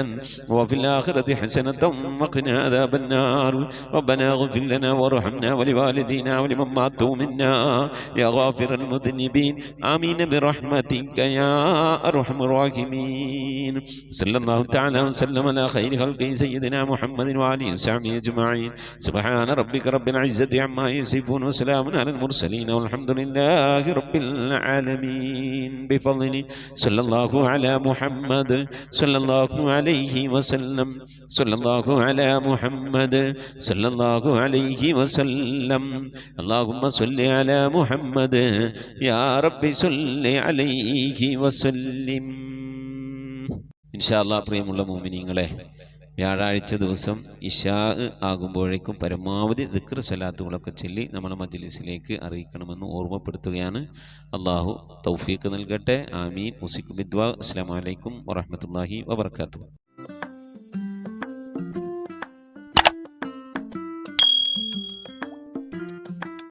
وفي الآخرة حسنة وقنا عذاب النار. ربنا اغفر لنا وارحمنا ولوالدينا ولمن ماتوا منا يا غافر المذنبين. آمين برحمتك يا أرحم الراحمين. صلى الله تعالى وسلم على خير خلقه سيدنا محمد وآله وصحبه أجمعين. سبحان ربك رب العزة عما يصفون وسلام على المرسلين والحمد لله رب العالمين. بفضل صلى الله على محمد صلى الله عليه وسلم. صلى الله على محمد صلى الله عليه وسلم. اللهم صل على محمد يا رب صل عليه وسلم. ഇൻഷാ അല്ലാഹ്. പ്രിയമുള്ള മുഅ്മിനീങ്ങളെ, വ്യാഴാഴ്ച ദിവസം ഇശാ ആകുമ്പോഴേക്കും പരമാവധി ദിക്ർ സ്വലാത്തുകളൊക്കെ ചൊല്ലി നമ്മുടെ മജ്‌ലിസിലേക്ക് അറിയിക്കണമെന്ന് ഓർമ്മപ്പെടുത്തുകയാണ്. അല്ലാഹു തൗഫീഖ് നൽകട്ടെ. ആമീൻ. മുസിക് ബിദ്വാ. അസ്സലാമു അലൈക്കും വറഹ്മത്തുള്ളാഹി വബറകാതുഹു.